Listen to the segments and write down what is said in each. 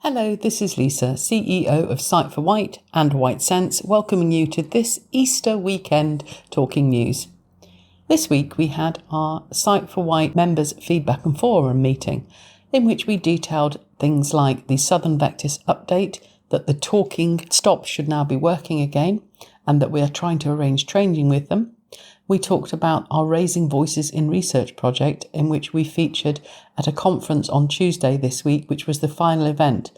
Hello, this is Lisa, CEO of Sight for White and White Sense, welcoming you to this Easter weekend Talking News. This week we had our Sight for White members feedback and forum meeting, in which we detailed things like the Southern Vectis update, that the talking stops should now be working again, and that we are trying to arrange training with them. We talked about our Raising Voices in Research project, in which we featured at a conference on Tuesday this week, which was the final event.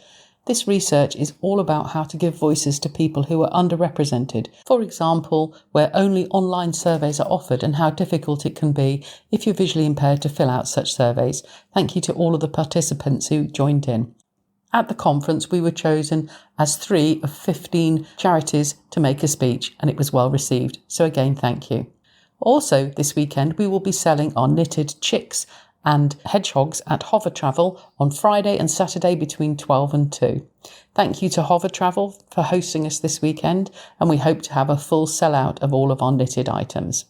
This research is all about how to give voices to people who are underrepresented. For example, where only online surveys are offered and how difficult it can be if you're visually impaired to fill out such surveys. Thank you to all of the participants who joined in. At the conference, we were chosen as 3 of 15 charities to make a speech, and it was well received. So again, thank you. Also, this weekend, we will be selling our knitted chicks and hedgehogs at Hovertravel on Friday and Saturday between 12 and 2. Thank you to Hovertravel for hosting us this weekend, and we hope to have a full sellout of all of our knitted items.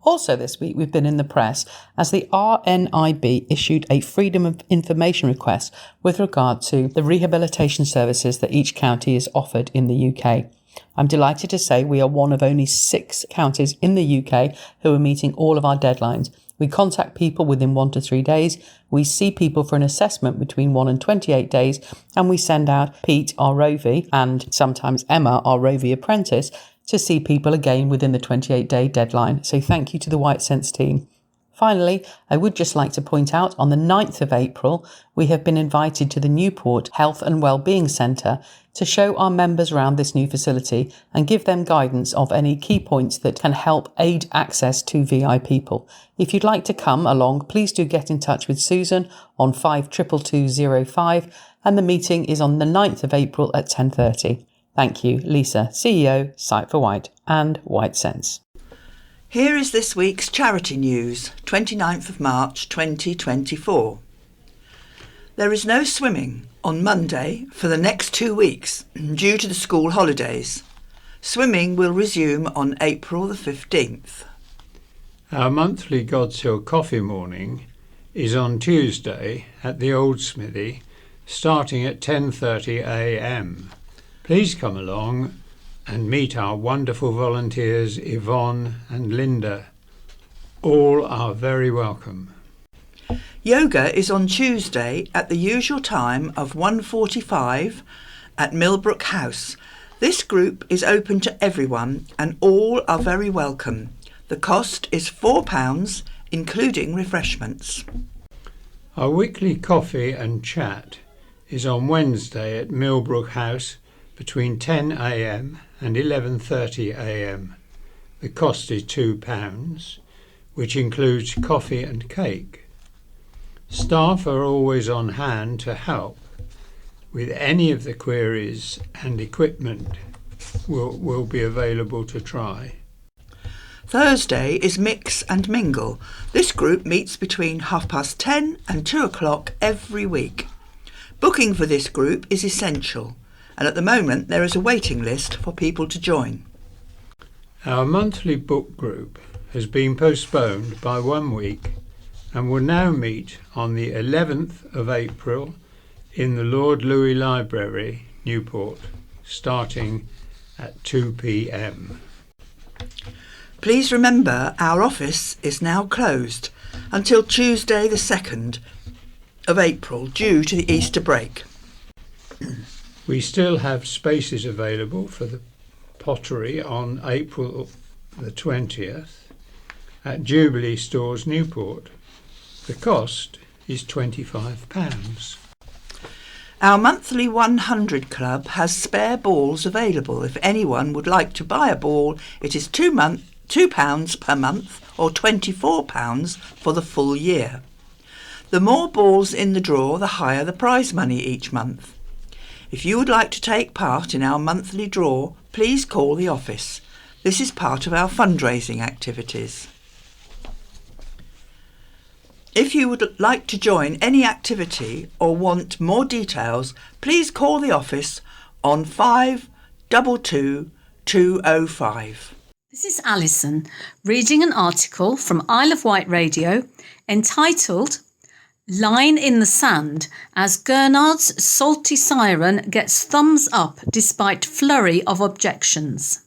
Also this week, we've been in the press as the RNIB issued a Freedom of Information request with regard to the rehabilitation services that each county is offered in the UK. I'm delighted to say we are one of only 6 counties in the UK who are meeting all of our deadlines. We contact people within 1 to 3 days, we see people for an assessment between 1 and 28 days, and we send out Pete, our Rovie, and sometimes Emma, our Rovie apprentice, to see people again within the 28-day deadline. So thank you to the White Sense team. Finally, I would just like to point out on the 9th of April, we have been invited to the Newport Health and Wellbeing Centre to show our members around this new facility and give them guidance of any key points that can help aid access to VI people. If you'd like to come along, please do get in touch with Susan on 522205, and the meeting is on the 9th of April at 10:30. Thank you, Lisa, CEO, Sight for White and White Sense. Here is this week's charity news, 29th of March 2024. There is no swimming on Monday for the next 2 weeks due to the school holidays. Swimming will resume on April the 15th. Our monthly God's Hill coffee morning is on Tuesday at the Old Smithy, starting at 10:30 a.m. Please come along and meet our wonderful volunteers Yvonne and Linda. All are very welcome. Yoga is on Tuesday at the usual time of 1:45 at Millbrook House. This group is open to everyone and all are very welcome. The cost is £4, including refreshments. Our weekly coffee and chat is on Wednesday at Millbrook House between 10 a.m. and 11:30 a.m. The cost is £2, which includes coffee and cake. Staff are always on hand to help with any of the queries, and equipment will be available to try. Thursday is Mix and Mingle. This group meets between 10:30 and 2 o'clock every week. Booking for this group is essential, and at the moment there is a waiting list for people to join. Our monthly book group has been postponed by 1 week and will now meet on the 11th of April in the Lord Louis Library, Newport, starting at 2 p.m. Please remember our office is now closed until Tuesday the 2nd of April due to the Easter break. We still have spaces available for the pottery on April the 20th at Jubilee Stores, Newport. The cost is £25. Our monthly 100 Club has spare balls available. If anyone would like to buy a ball, it is £2 per month or £24 for the full year. The more balls in the draw, the higher the prize money each month. If you would like to take part in our monthly draw, please call the office. This is part of our fundraising activities. If you would like to join any activity or want more details, please call the office on 522 205. This is Alison reading an article from Isle of Wight Radio entitled Line in the sand as Gurnard's salty siren gets thumbs up despite flurry of objections.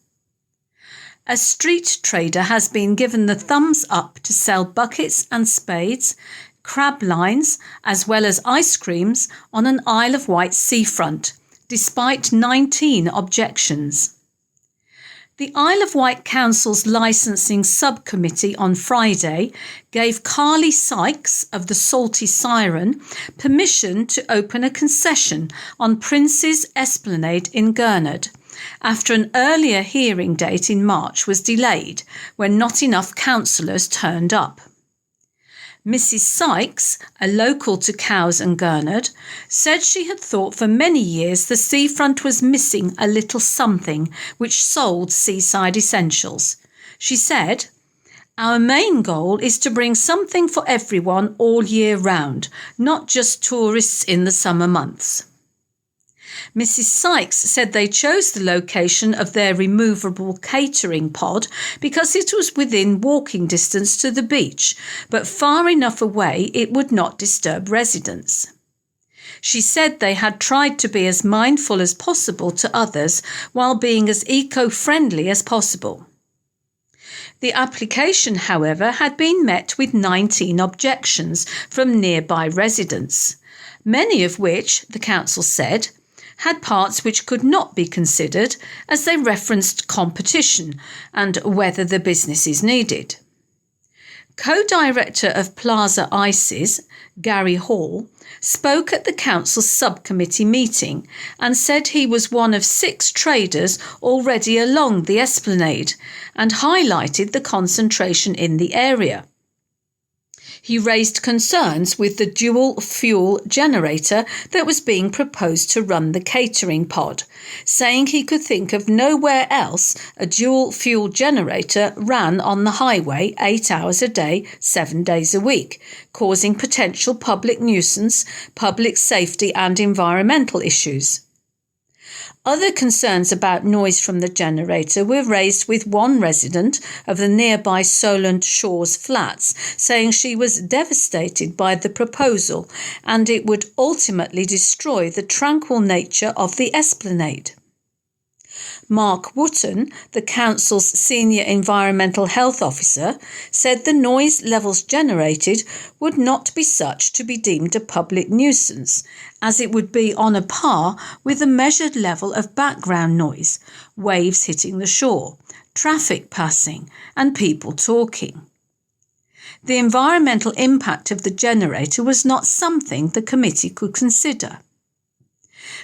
A street trader has been given the thumbs up to sell buckets and spades, crab lines, as well as ice creams on an Isle of Wight seafront, despite 19 objections. The Isle of Wight Council's licensing subcommittee on Friday gave Carly Sykes of the Salty Siren permission to open a concession on Prince's Esplanade in Gurnard, after an earlier hearing date in March was delayed when not enough councillors turned up. Mrs. Sykes, a local to Cowes and Gurnard, said she had thought for many years the seafront was missing a little something which sold seaside essentials. She said, "Our main goal is to bring something for everyone all year round, not just tourists in the summer months." Mrs. Sykes said they chose the location of their removable catering pod because it was within walking distance to the beach, but far enough away it would not disturb residents. She said they had tried to be as mindful as possible to others while being as eco-friendly as possible. The application, however, had been met with 19 objections from nearby residents, many of which, the council said, had parts which could not be considered as they referenced competition and whether the business is needed. Co-director of Plaza Ices, Gary Hall, spoke at the council's subcommittee meeting and said he was one of 6 traders already along the esplanade and highlighted the concentration in the area. He raised concerns with the dual fuel generator that was being proposed to run the catering pod, saying he could think of nowhere else a dual fuel generator ran on the highway 8 hours a day, 7 days a week, causing potential public nuisance, public safety and environmental issues. Other concerns about noise from the generator were raised with one resident of the nearby Solent Shores flats, saying she was devastated by the proposal and it would ultimately destroy the tranquil nature of the esplanade. Mark Wotton, the council's senior environmental health officer, said the noise levels generated would not be such to be deemed a public nuisance, as it would be on a par with the measured level of background noise, waves hitting the shore, traffic passing, and people talking. The environmental impact of the generator was not something the committee could consider.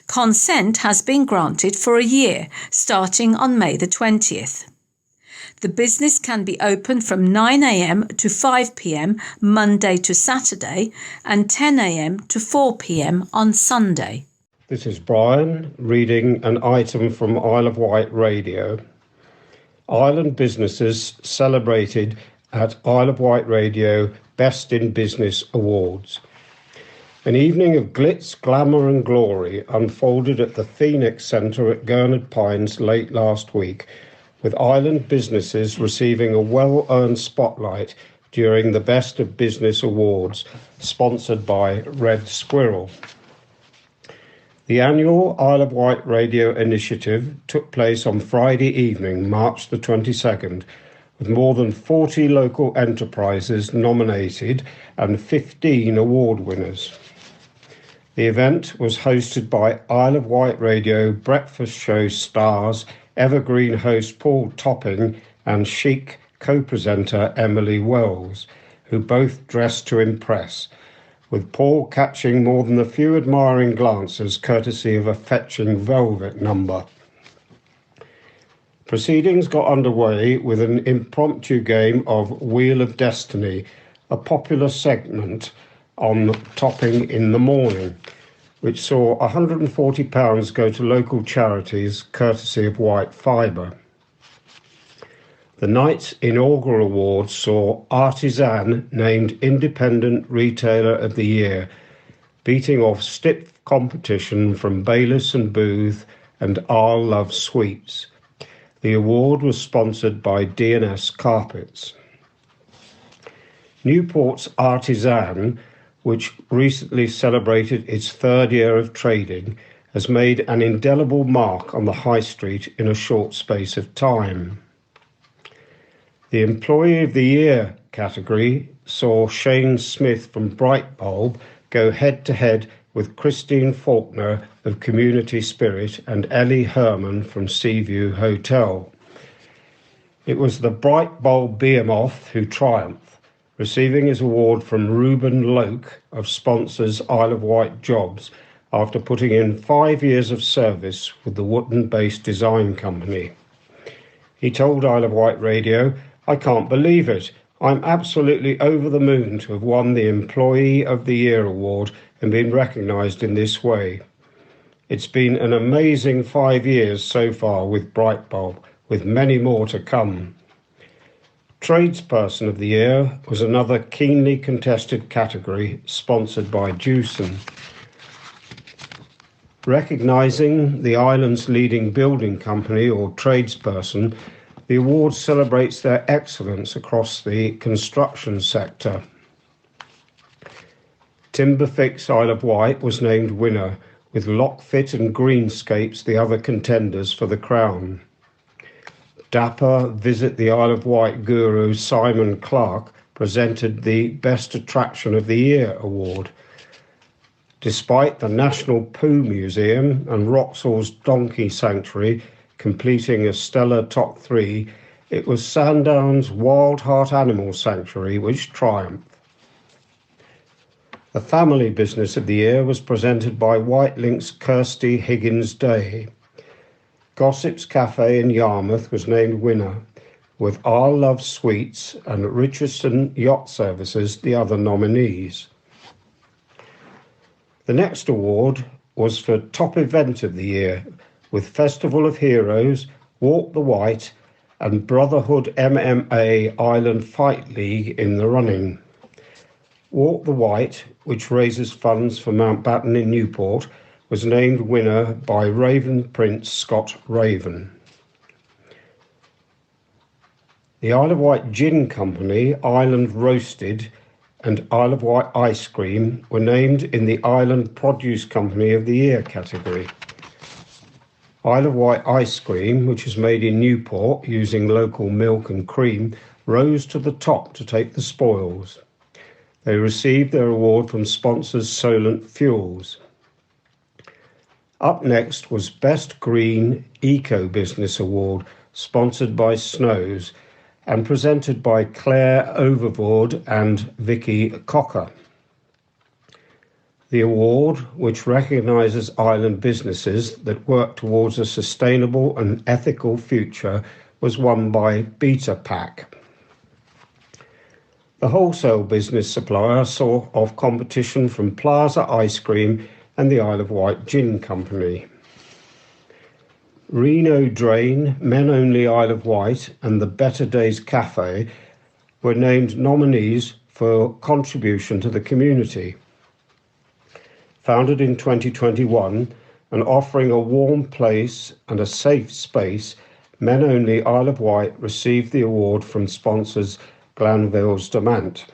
Consent has been granted for a year, starting on May the 20th. The business can be open from 9 a.m. to 5 p.m. Monday to Saturday and 10 a.m. to 4 p.m. on Sunday. This is Brian reading an item from Isle of Wight Radio. Island businesses celebrated at Isle of Wight Radio Best in Business Awards. An evening of glitz, glamour and glory unfolded at the Phoenix Centre at Gurnard Pines late last week, with island businesses receiving a well-earned spotlight during the Best of Business Awards, sponsored by Red Squirrel. The annual Isle of Wight Radio Initiative took place on Friday evening, March the 22nd, with more than 40 local enterprises nominated and 15 award winners. The event was hosted by Isle of Wight Radio breakfast show stars, evergreen host Paul Topping and chic co-presenter Emily Wells, who both dressed to impress, with Paul catching more than a few admiring glances courtesy of a fetching velvet number. Proceedings got underway with an impromptu game of Wheel of Destiny, a popular segment on Topping in the Morning, which saw £140 go to local charities courtesy of White Fibre. The night's inaugural awards saw Artisan named Independent Retailer of the Year, beating off stiff competition from Bayliss and Booth and Arl Love Sweets. The award was sponsored by D&S Carpets. Newport's Artisan which recently celebrated its third year of trading, has made an indelible mark on the high street in a short space of time. The Employee of the Year category saw Shane Smith from Brightbulb go head-to-head with Christine Faulkner of Community Spirit and Ellie Herman from Seaview Hotel. It was the Brightbulb behemoth who triumphed, receiving his award from Reuben Loke of Sponsors Isle of Wight Jobs after putting in 5 years of service with the Wootton-based design company. He told Isle of Wight Radio, "I can't believe it. I'm absolutely over the moon to have won the Employee of the Year award and been recognised in this way. It's been an amazing 5 years so far with Brightbulb, with many more to come." Tradesperson of the Year was another keenly contested category sponsored by Jewson. Recognising the island's leading building company or tradesperson, the award celebrates their excellence across the construction sector. Timberfix Isle of Wight was named winner, with Lockfit and Greenscapes the other contenders for the crown. Dapper Visit the Isle of Wight guru Simon Clark presented the Best Attraction of the Year award. Despite the National Poo Museum and Wroxall's Donkey Sanctuary completing a stellar top 3, it was Sandown's Wild Heart Animal Sanctuary which triumphed. The Family Business of the Year was presented by Whitelink's Kirsty Higgins-Day. Gossip's Cafe in Yarmouth was named winner, with Our Love Sweets and Richardson Yacht Services the other nominees. The next award was for Top Event of the Year, with Festival of Heroes, Walk the White and Brotherhood MMA Island Fight League in the running. Walk the White, which raises funds for Mountbatten in Newport, was named winner by Raven Prince Scott Raven. The Isle of Wight Gin Company, Island Roasted and Isle of Wight Ice Cream were named in the Island Produce Company of the Year category. Isle of Wight Ice Cream, which is made in Newport using local milk and cream, rose to the top to take the spoils. They received their award from sponsors Solent Fuels. Up next was Best Green Eco Business Award, sponsored by Snows and presented by Claire Overboard and Vicky Cocker. The award, which recognises island businesses that work towards a sustainable and ethical future, was won by Beta Pack. The wholesale business supplier saw off competition from Plaza Ice Cream and the Isle of Wight Gin Company. Reno Drain, Men Only Isle of Wight and the Better Days Cafe were named nominees for contribution to the community. Founded in 2021 and offering a warm place and a safe space, Men Only Isle of Wight received the award from sponsors Glanville's Demant.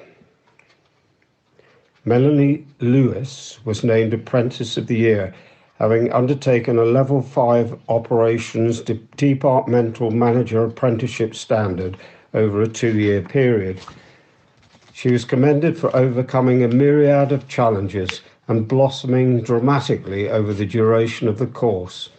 Melanie Lewis was named Apprentice of the Year, having undertaken a Level 5 Operations Departmental Manager Apprenticeship Standard over a 2-year period. She was commended for overcoming a myriad of challenges and blossoming dramatically over the duration of the course.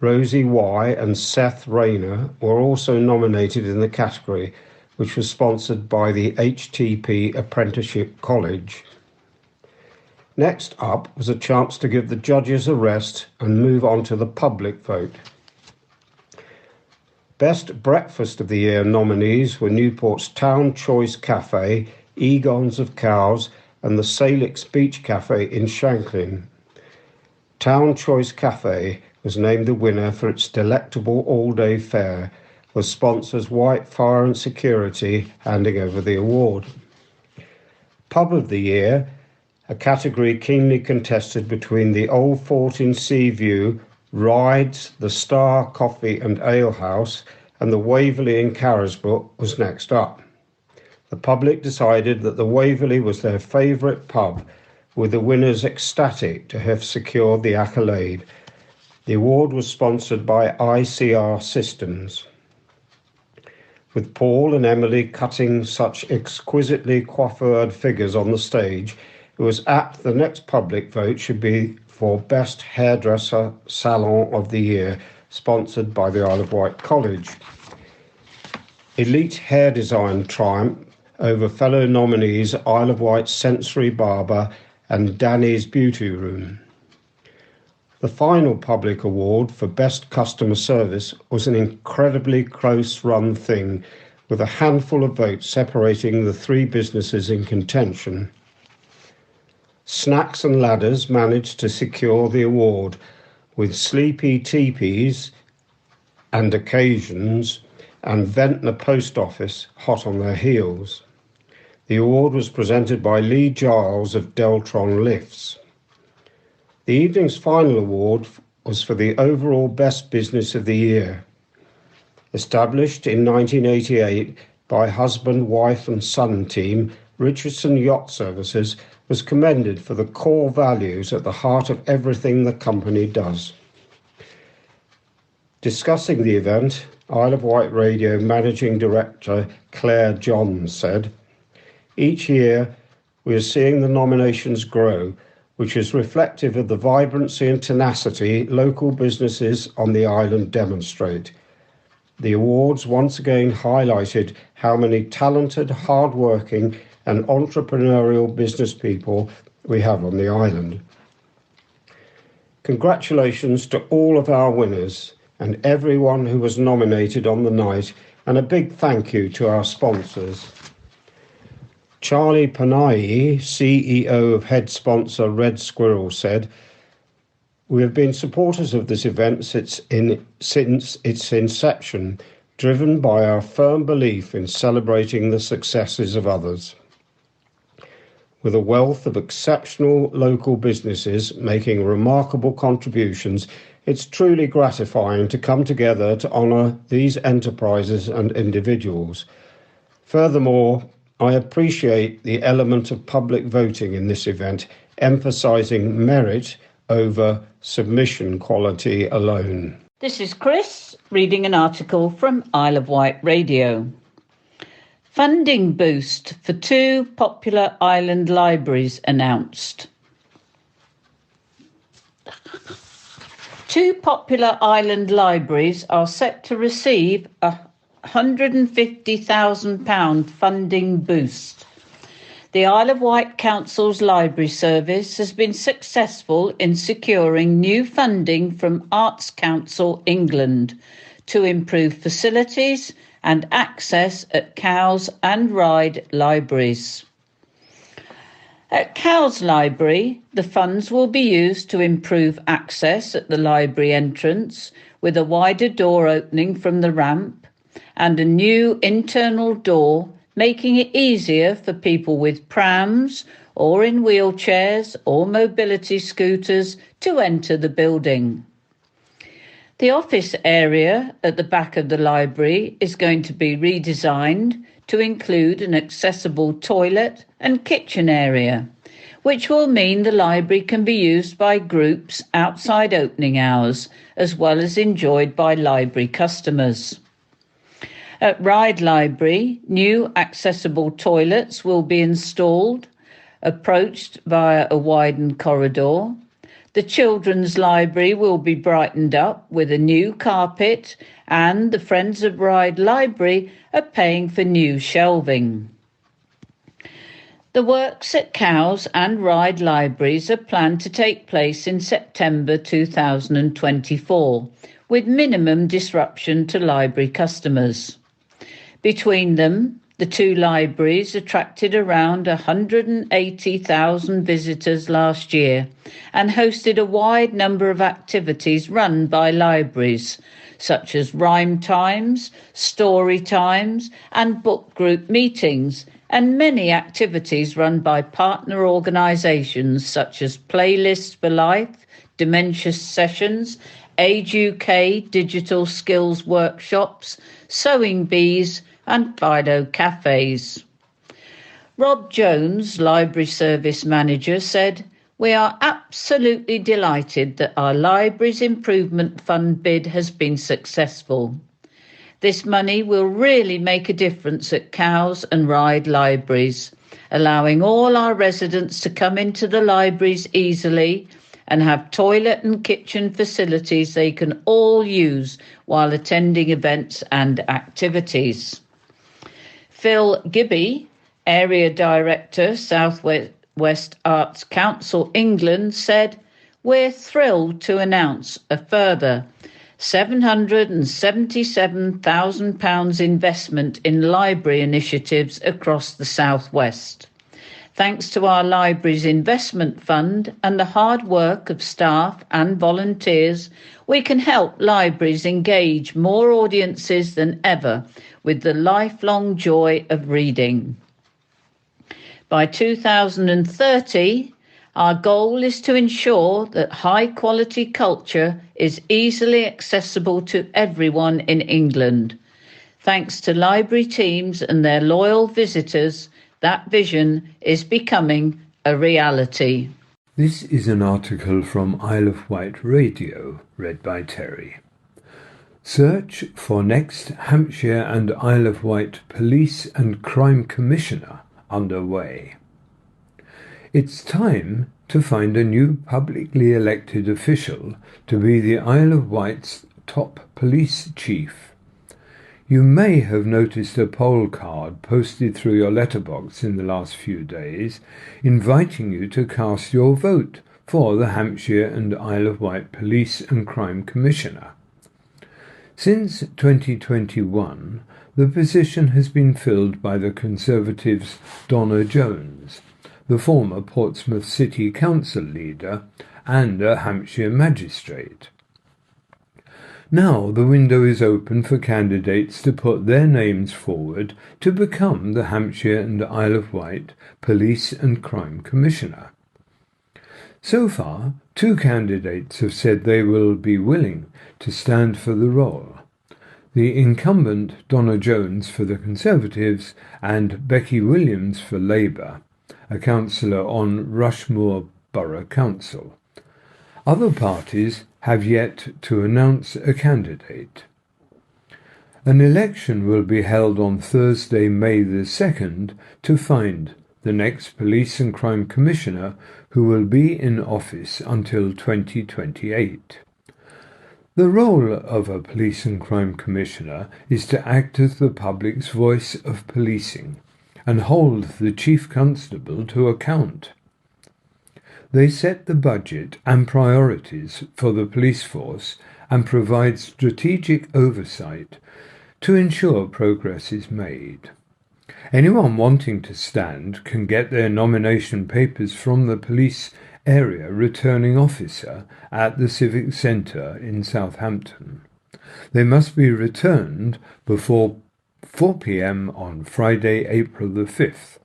Rosie Y and Seth Rayner were also nominated in the category, which was sponsored by the HTP Apprenticeship College. Next up was a chance to give the judges a rest and move on to the public vote. Best Breakfast of the Year nominees were Newport's Town Choice Cafe, Egon's of Cowes and the Salix Beach Cafe in Shanklin. Town Choice Cafe was named the winner for its delectable all-day fare, with sponsors White Fire and Security handing over the award. Pub of the Year, a category keenly contested between the Old Fort in Seaview, Ryde, the Star Coffee and Ale House, and the Waverley in Carisbrooke, was next up. the public decided that the Waverley was their favourite pub, with the winners ecstatic to have secured the accolade. The award was sponsored by ICR Systems. With Paul and Emily cutting such exquisitely coiffured figures on the stage, it was apt the next public vote should be for Best Hairdresser Salon of the Year, sponsored by the Isle of Wight College. Elite hair design triumphed over fellow nominees Isle of Wight Sensory Barber and Danny's Beauty Room. The final public award for Best Customer Service was an incredibly close-run thing, with a handful of votes separating the three businesses in contention. Snacks and Ladders managed to secure the award, with Sleepy Teepees and Occasions and Ventnor Post Office hot on their heels. The award was presented by Lee Giles of Deltron Lifts. The evening's final award was for the overall Best Business of the Year. Established in 1988 by husband, wife and son team, Richardson Yacht Services was commended for the core values at the heart of everything the company does. Discussing the event, Isle of Wight Radio Managing Director Claire Johns said, "Each year we are seeing the nominations grow, which is reflective of the vibrancy and tenacity local businesses on the island demonstrate. The awards once again highlighted how many talented, hard-working and entrepreneurial business people we have on the island. Congratulations to all of our winners and everyone who was nominated on the night, and a big thank you to our sponsors." Charlie Panayi, CEO of head sponsor Red Squirrel, said, "We have been supporters of this event since its inception, driven by our firm belief in celebrating the successes of others. With a wealth of exceptional local businesses making remarkable contributions, it's truly gratifying to come together to honour these enterprises and individuals. Furthermore, I appreciate the element of public voting in this event, emphasising merit over submission quality alone." This is Chris reading an article from Isle of Wight Radio. Funding boost for two popular island libraries announced. Two popular island libraries are set to receive a £150,000 funding boost. The Isle of Wight Council's library service has been successful in securing new funding from Arts Council England to improve facilities and access at Cowes and Ryde libraries. At Cowes Library, the funds will be used to improve access at the library entrance with a wider door opening from the ramp and a new internal door, making it easier for people with prams or in wheelchairs or mobility scooters to enter the building. The office area at the back of the library is going to be redesigned to include an accessible toilet and kitchen area, which will mean the library can be used by groups outside opening hours, as well as enjoyed by library customers. At Ryde Library, new accessible toilets will be installed, approached via a widened corridor. The Children's Library will be brightened up with a new carpet, and the Friends of Ryde Library are paying for new shelving. The works at Cowes and Ryde Libraries are planned to take place in September 2024, with minimum disruption to library customers. Between them, the two libraries attracted around 180,000 visitors last year and hosted a wide number of activities run by libraries, such as rhyme times, story times, and book group meetings, and many activities run by partner organisations such as Playlists for Life, Dementia Sessions, Age UK digital skills workshops, Sewing Bees, and Fido cafes. Rob Jones, Library Service Manager, said, "We are absolutely delighted that our Libraries Improvement Fund bid has been successful. This money will really make a difference at Cowes and Ryde libraries, allowing all our residents to come into the libraries easily and have toilet and kitchen facilities they can all use while attending events and activities." Phil Gibby, Area Director, South West Arts Council England, said, "We're thrilled to announce a further £777,000 investment in library initiatives across the South West. Thanks to our Libraries Investment Fund and the hard work of staff and volunteers, we can help libraries engage more audiences than ever with the lifelong joy of reading. By 2030, our goal is to ensure that high-quality culture is easily accessible to everyone in England. Thanks to library teams and their loyal visitors, that vision is becoming a reality." This is an article from Isle of Wight Radio, read by Terry. Search for next Hampshire and Isle of Wight Police and Crime Commissioner underway. It's time to find a new publicly elected official to be the Isle of Wight's top police chief. You may have noticed a poll card posted through your letterbox in the last few days, inviting you to cast your vote for the Hampshire and Isle of Wight Police and Crime Commissioner. Since 2021, the position has been filled by the Conservatives' Donna Jones, the former Portsmouth City Council leader and a Hampshire magistrate. Now the window is open for candidates to put their names forward to become the Hampshire and Isle of Wight Police and Crime Commissioner. So far, 2 candidates have said they will be willing to stand for the role. The incumbent Donna Jones for the Conservatives and Becky Williams for Labour, a councillor on Rushmoor Borough Council. Other parties have yet to announce a candidate. An election will be held on Thursday, May the 2nd, to find the next Police and Crime Commissioner, who will be in office until 2028. The role of a Police and Crime Commissioner is to act as the public's voice of policing and hold the Chief Constable to account. They set the budget and priorities for the police force and provide strategic oversight to ensure progress is made. Anyone wanting to stand can get their nomination papers from the police area returning officer at the Civic Centre in Southampton. They must be returned before 4 p.m. on Friday, April the 5th.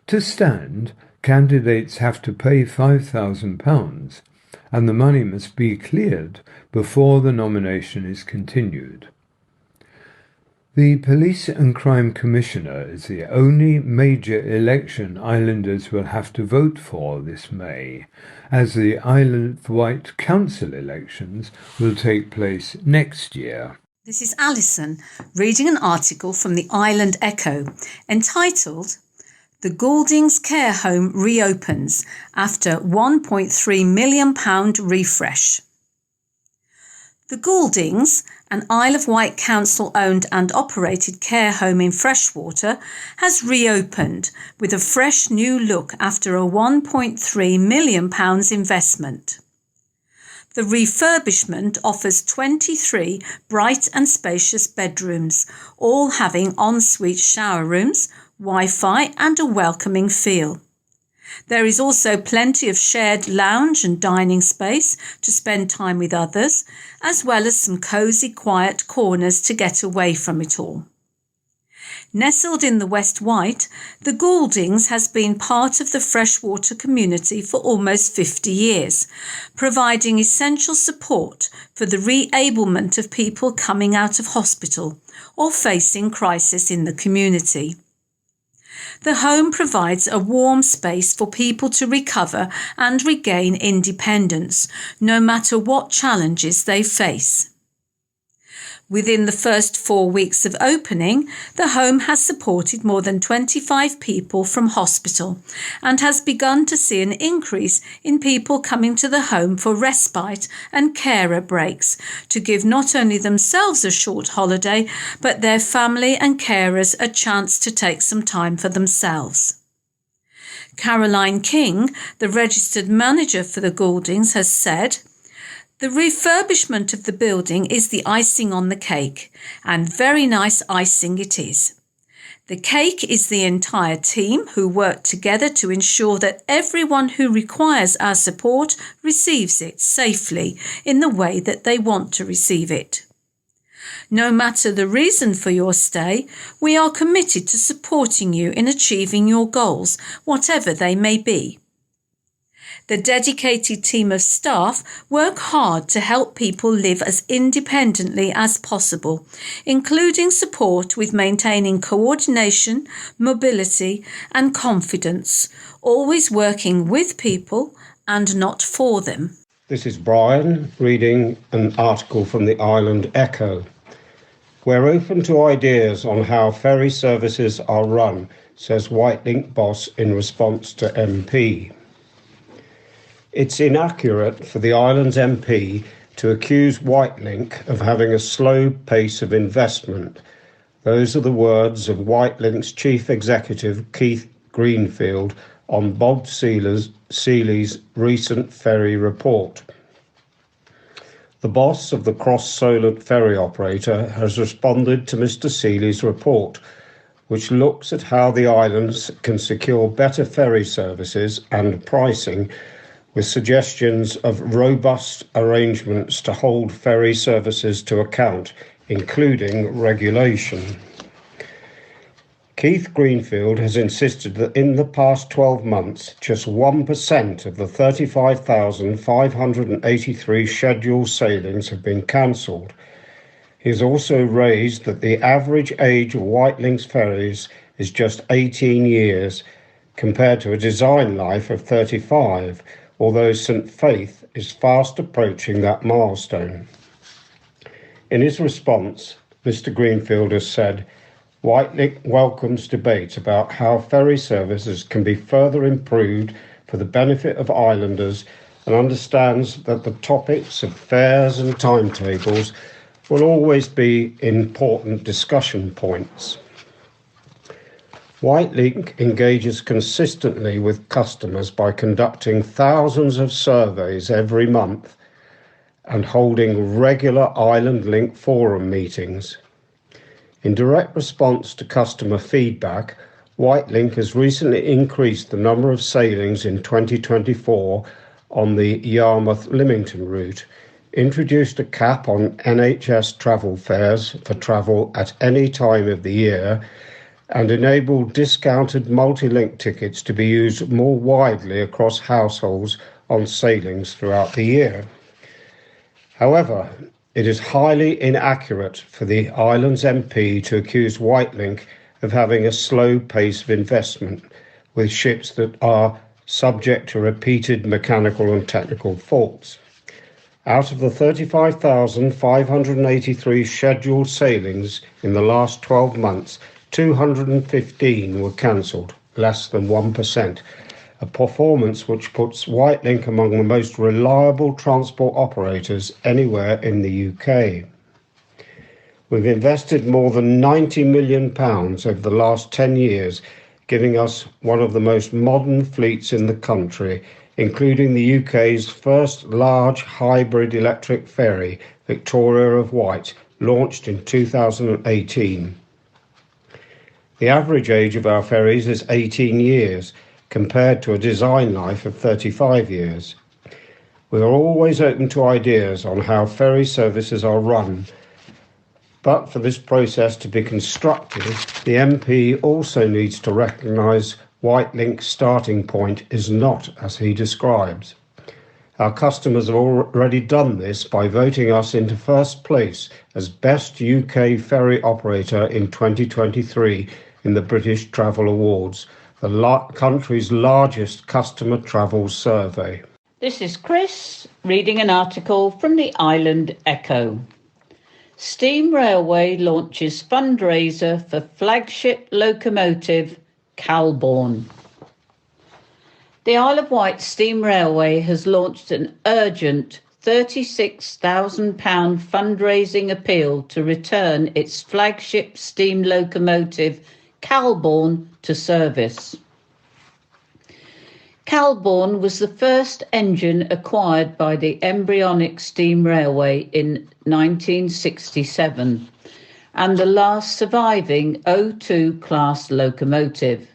To stand, candidates have to pay £5,000 and the money must be cleared before the nomination is continued. The Police and Crime Commissioner is the only major election islanders will have to vote for this May, as the Isle of Wight Council elections will take place next year. This is Alison reading an article from the Island Echo entitled "The Gouldings Care Home Reopens After £1.3 million Refresh." The Gouldings, an Isle of Wight Council-owned and operated care home in Freshwater, has reopened with a fresh new look after a £1.3 million investment. The refurbishment offers 23 bright and spacious bedrooms, all having ensuite shower rooms, Wi-Fi and a welcoming feel. There is also plenty of shared lounge and dining space to spend time with others, as well as some cosy, quiet corners to get away from it all. Nestled in the West Wight, the Gouldings has been part of the freshwater community for almost 50 years, providing essential support for the reablement of people coming out of hospital or facing crisis in the community. The home provides a warm space for people to recover and regain independence, no matter what challenges they face. Within the first 4 weeks of opening, the home has supported more than 25 people from hospital and has begun to see an increase in people coming to the home for respite and carer breaks to give not only themselves a short holiday, but their family and carers a chance to take some time for themselves. Caroline King, the registered manager for the Gouldings, has said, "The refurbishment of the building is the icing on the cake, and very nice icing it is. The cake is the entire team who work together to ensure that everyone who requires our support receives it safely in the way that they want to receive it. No matter the reason for your stay, we are committed to supporting you in achieving your goals, whatever they may be. The dedicated team of staff work hard to help people live as independently as possible, including support with maintaining coordination, mobility and confidence, always working with people and not for them." This is Brian reading an article from the Island Echo. "We're open to ideas on how ferry services are run," says Whitelink boss in response to MP. It's inaccurate for the island's MP to accuse Whitelink of having a slow pace of investment. Those are the words of Whitelink's chief executive, Keith Greenfield, on Bob Seeley's recent ferry report. The boss of the Cross Solent ferry operator has responded to Mr. Seeley's report, which looks at how the islands can secure better ferry services and pricing, with suggestions of robust arrangements to hold ferry services to account, including regulation. Keith Greenfield has insisted that in the past 12 months, just 1% of the 35,583 scheduled sailings have been cancelled. He has also raised that the average age of Whitelink's ferries is just 18 years, compared to a design life of 35, although St Faith is fast approaching that milestone. In his response, Mr Greenfield has said, "Whitelink welcomes debate about how ferry services can be further improved for the benefit of islanders and understands that the topics of fares and timetables will always be important discussion points." Whitelink engages consistently with customers by conducting thousands of surveys every month and holding regular Island Link forum meetings. In direct response to customer feedback, Whitelink has recently increased the number of sailings in 2024 on the Yarmouth-Lymington route, introduced a cap on NHS travel fares for travel at any time of the year, and enabled discounted multi-link tickets to be used more widely across households on sailings throughout the year. However, it is highly inaccurate for the island's MP to accuse Whitelink of having a slow pace of investment with ships that are subject to repeated mechanical and technical faults. Out of the 35,583 scheduled sailings in the last 12 months, 215 were cancelled, less than 1%, a performance which puts Whitelink among the most reliable transport operators anywhere in the UK. We've invested more than £90 million over the last 10 years, giving us one of the most modern fleets in the country, including the UK's first large hybrid electric ferry, Victoria of Wight, launched in 2018. The average age of our ferries is 18 years, compared to a design life of 35 years. We are always open to ideas on how ferry services are run, but for this process to be constructive, the MP also needs to recognise Whitelink's starting point is not as he describes. Our customers have already done this by voting us into first place as Best UK Ferry Operator in 2023 in the British Travel Awards, the country's largest customer travel survey. This is Chris reading an article from the Island Echo. Steam Railway launches fundraiser for flagship locomotive Calbourne. The Isle of Wight Steam Railway has launched an urgent £36,000 fundraising appeal to return its flagship steam locomotive Calbourne to service. Calbourne was the first engine acquired by the embryonic steam railway in 1967 and the last surviving O2 class locomotive.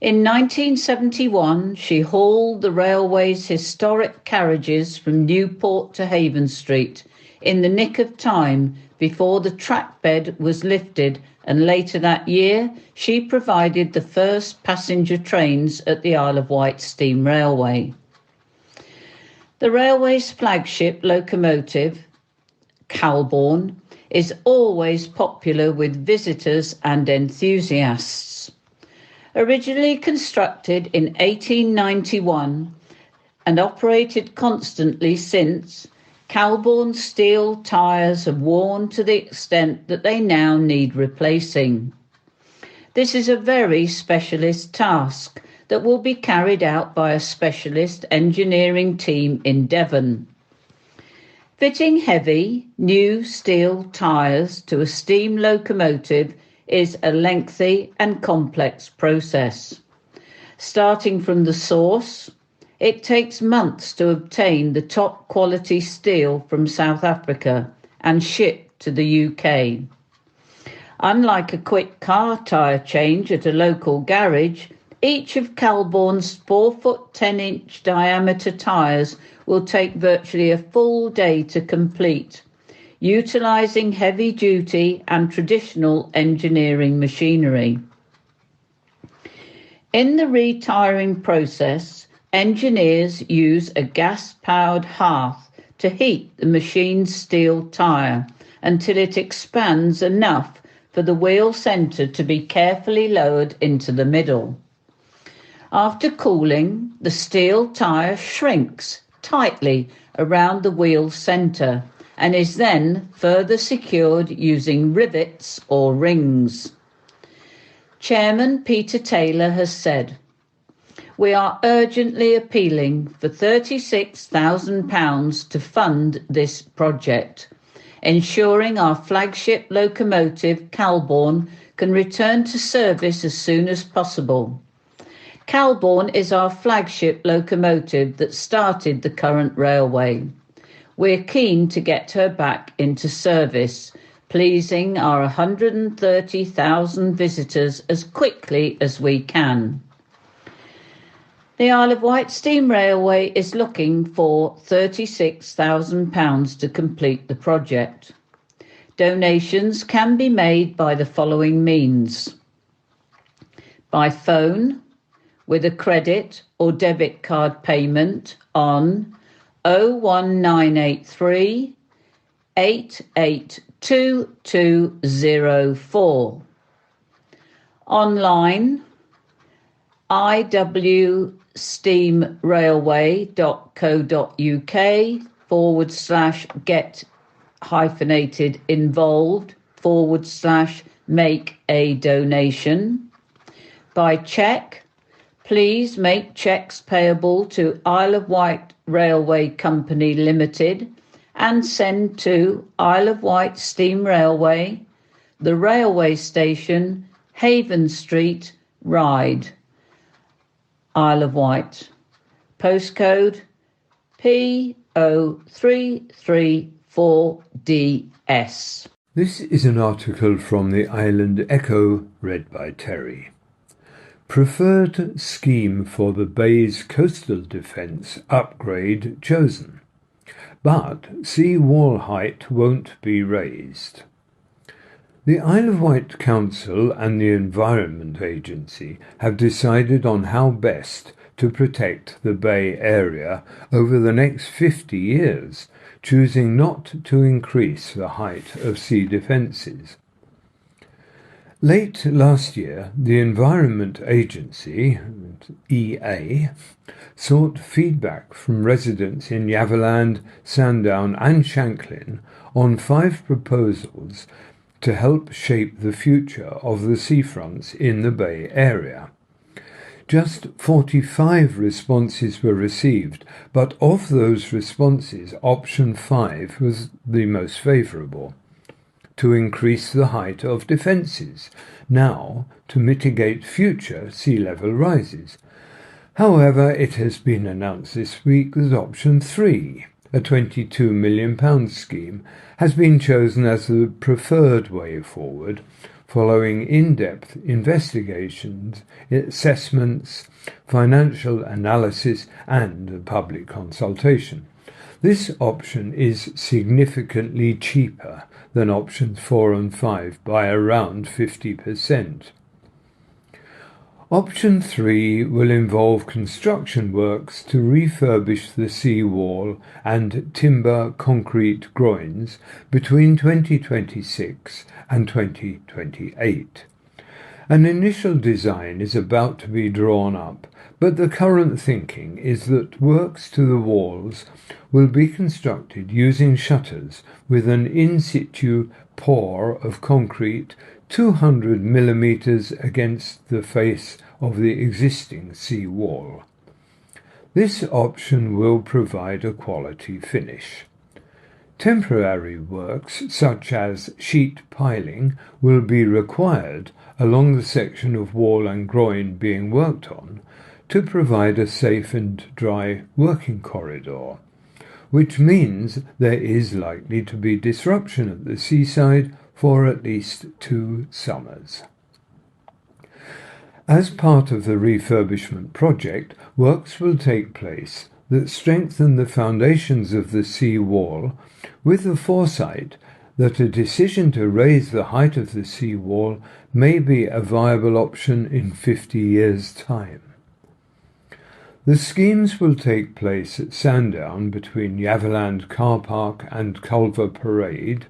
In 1971, she hauled the railway's historic carriages from Newport to Haven Street in the nick of time before the track bed was lifted, and later that year she provided the first passenger trains at the Isle of Wight Steam Railway. The railway's flagship locomotive, Calbourne, is always popular with visitors and enthusiasts. Originally constructed in 1891 and operated constantly since, Calbourne steel tyres have worn to the extent that they now need replacing. This is a very specialist task that will be carried out by a specialist engineering team in Devon. Fitting heavy, new steel tyres to a steam locomotive is a lengthy and complex process. Starting from the source, it takes months to obtain the top quality steel from South Africa and ship to the UK. Unlike a quick car tyre change at a local garage, each of Calbourne's 4-foot 10-inch diameter tyres will take virtually a full day to complete, utilising heavy-duty and traditional engineering machinery. In the retiring process, engineers use a gas-powered hearth to heat the machine's steel tyre until it expands enough for the wheel centre to be carefully lowered into the middle. After cooling, the steel tyre shrinks tightly around the wheel centre and is then further secured using rivets or rings. Chairman Peter Taylor has said, "We are urgently appealing for £36,000 to fund this project, ensuring our flagship locomotive Calbourne can return to service as soon as possible. Calbourne is our flagship locomotive that started the current railway. We're keen to get her back into service, pleasing our 130,000 visitors as quickly as we can." The Isle of Wight Steam Railway is looking for £36,000 to complete the project. Donations can be made by the following means: by phone, with a credit or debit card payment on 01983 882204. Online, iwsteamrailway.co.uk/get-involved/make a donation. By cheque, please make cheques payable to Isle of Wight Railway Company Limited and send to Isle of Wight Steam Railway, the railway station, Haven Street, Ryde, Isle of Wight. Postcode P0334DS. This is an article from the Island Echo, read by Terry. Preferred scheme for the Bay's coastal defence upgrade chosen, but sea wall height won't be raised. The Isle of Wight Council and the Environment Agency have decided on how best to protect the Bay area over the next 50 years, choosing not to increase the height of sea defences. Late last year, the Environment Agency, EA, sought feedback from residents in Yaverland, Sandown and Shanklin on 5 proposals to help shape the future of the seafronts in the Bay Area. Just 45 responses were received, but of those responses, option 5 was the most favourable: to increase the height of defences, now to mitigate future sea level rises. However, it has been announced this week that option 3, a £22 million scheme, has been chosen as the preferred way forward, following in-depth investigations, assessments, financial analysis and public consultation. This option is significantly cheaper than options 4 and 5 by around 50%. Option 3 will involve construction works to refurbish the sea wall and timber concrete groins between 2026 and 2028. An initial design is about to be drawn up, but the current thinking is that works to the walls will be constructed using shutters with an in-situ pour of concrete 200 millimetres against the face of the existing sea wall. This option will provide a quality finish. Temporary works such as sheet piling will be required along the section of wall and groin being worked on to provide a safe and dry working corridor, which means there is likely to be disruption at the seaside for at least 2 summers. As part of the refurbishment project, works will take place that strengthen the foundations of the sea wall with the foresight that a decision to raise the height of the sea wall may be a viable option in 50 years' time. The schemes will take place at Sandown between Yaverland Car Park and Culver Parade,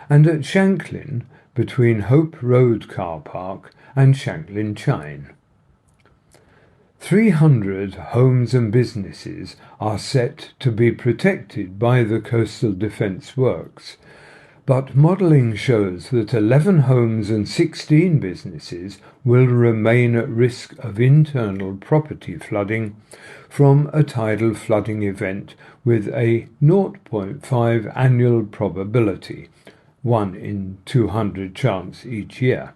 and at Shanklin between Hope Road Car Park and Shanklin Chine. 300 homes and businesses are set to be protected by the Coastal Defence Works, but modelling shows that 11 homes and 16 businesses will remain at risk of internal property flooding from a tidal flooding event with a 0.5 annual probability, 1 in 200 chance each year.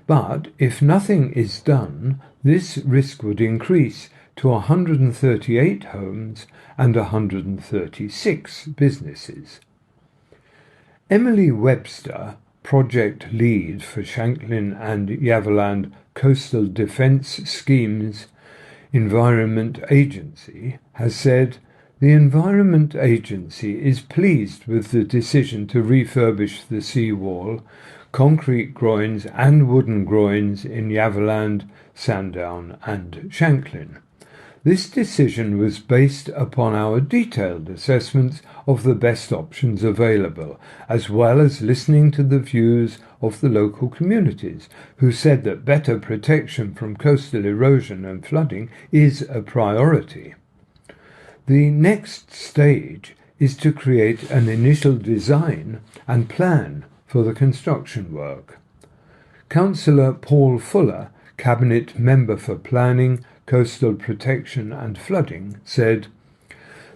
But if nothing is done, this risk would increase to 138 homes and 136 businesses. Emily Webster, project lead for Shanklin and Yaverland Coastal Defence Schemes Environment Agency, has said, "The Environment Agency is pleased with the decision to refurbish the seawall, concrete groins and wooden groins in Yaverland, Sandown and Shanklin. This decision was based upon our detailed assessments of the best options available, as well as listening to the views of the local communities, who said that better protection from coastal erosion and flooding is a priority. The next stage is to create an initial design and plan for the construction work." Councillor Paul Fuller, Cabinet Member for Planning, Coastal Protection and Flooding, said,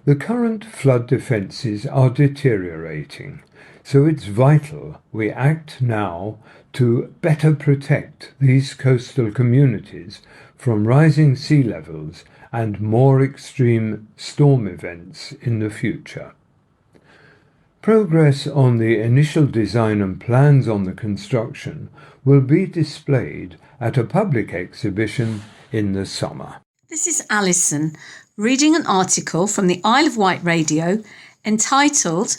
"The current flood defences are deteriorating, so it's vital we act now to better protect these coastal communities from rising sea levels and more extreme storm events in the future." Progress on the initial design and plans on the construction will be displayed at a public exhibition in the summer. This is Alison reading an article from the Isle of Wight Radio entitled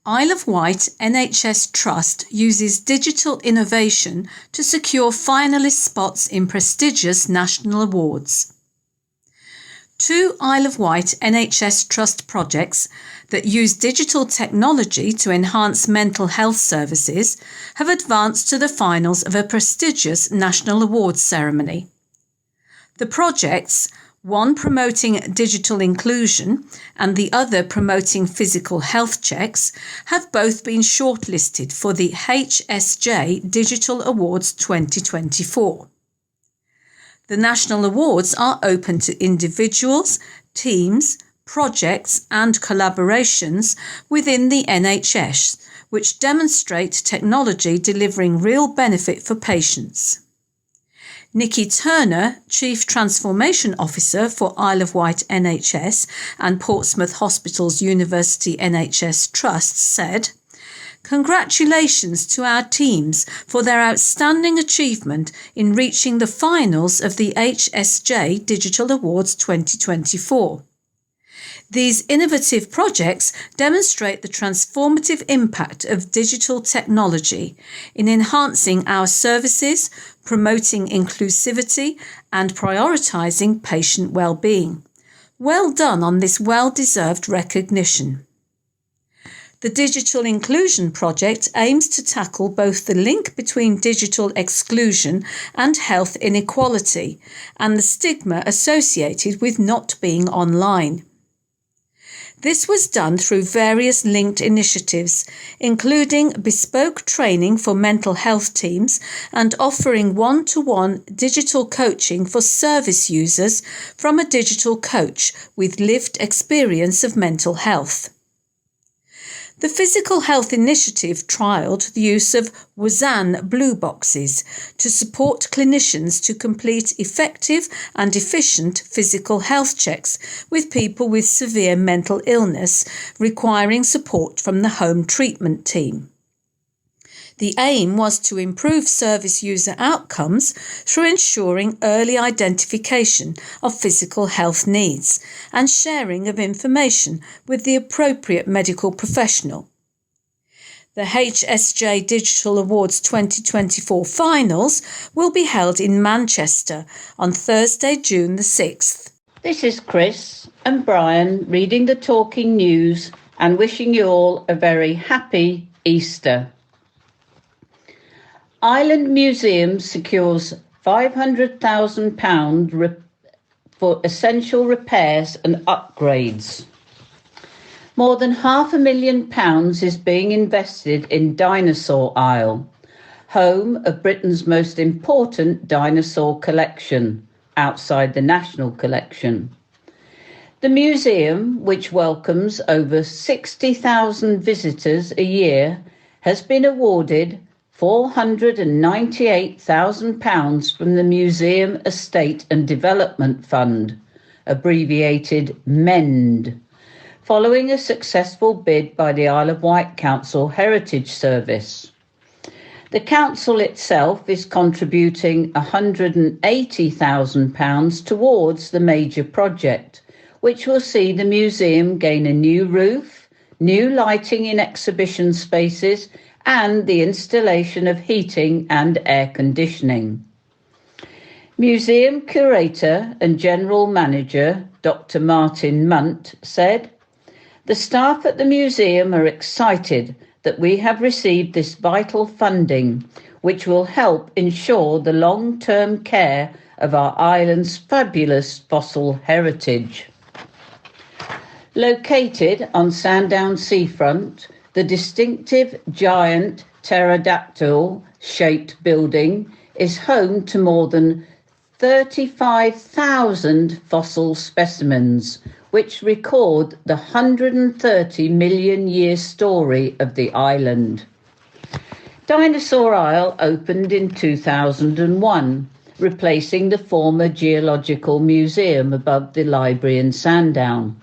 "Isle of Wight NHS Trust uses digital innovation to secure finalist spots in prestigious national awards." 2 Isle of Wight NHS Trust projects, that use digital technology to enhance mental health services have advanced to the finals of a prestigious national awards ceremony. The projects, one promoting digital inclusion and the other promoting physical health checks, have both been shortlisted for the HSJ Digital Awards 2024. The national awards are open to individuals, teams, projects and collaborations within the NHS, which demonstrate technology delivering real benefit for patients. Nikki Turner, Chief Transformation Officer for Isle of Wight NHS and Portsmouth Hospitals University NHS Trust, said, "Congratulations to our teams for their outstanding achievement in reaching the finals of the HSJ Digital Awards 2024. These innovative projects demonstrate the transformative impact of digital technology in enhancing our services, promoting inclusivity and prioritising patient well-being. Well done on this well-deserved recognition." The Digital Inclusion Project aims to tackle both the link between digital exclusion and health inequality and the stigma associated with not being online. This was done through various linked initiatives, including bespoke training for mental health teams and offering one-to-one digital coaching for service users from a digital coach with lived experience of mental health. The Physical Health Initiative trialled the use of Wazan blue boxes to support clinicians to complete effective and efficient physical health checks with people with severe mental illness requiring support from the home treatment team. The aim was to improve service user outcomes through ensuring early identification of physical health needs and sharing of information with the appropriate medical professional. The HSJ Digital Awards 2024 finals will be held in Manchester on Thursday, June the 6th. This is Chris and Brian reading the Talking News and wishing you all a very happy Easter. Island Museum secures £500,000 for essential repairs and upgrades. More than £500,000 is being invested in Dinosaur Isle, home of Britain's most important dinosaur collection, outside the National Collection. The museum, which welcomes over 60,000 visitors a year, has been awarded £498,000 from the Museum Estate and Development Fund, abbreviated MEND, following a successful bid by the Isle of Wight Council Heritage Service. The council itself is contributing £180,000 towards the major project, which will see the museum gain a new roof, new lighting in exhibition spaces, and the installation of heating and air conditioning. Museum curator and general manager Dr. Martin Munt said, "The staff at the museum are excited that we have received this vital funding, which will help ensure the long-term care of our island's fabulous fossil heritage." Located on Sandown seafront, the distinctive giant pterodactyl-shaped building is home to more than 35,000 fossil specimens, which record the 130 million year story of the island. Dinosaur Isle opened in 2001, replacing the former Geological Museum above the library in Sandown.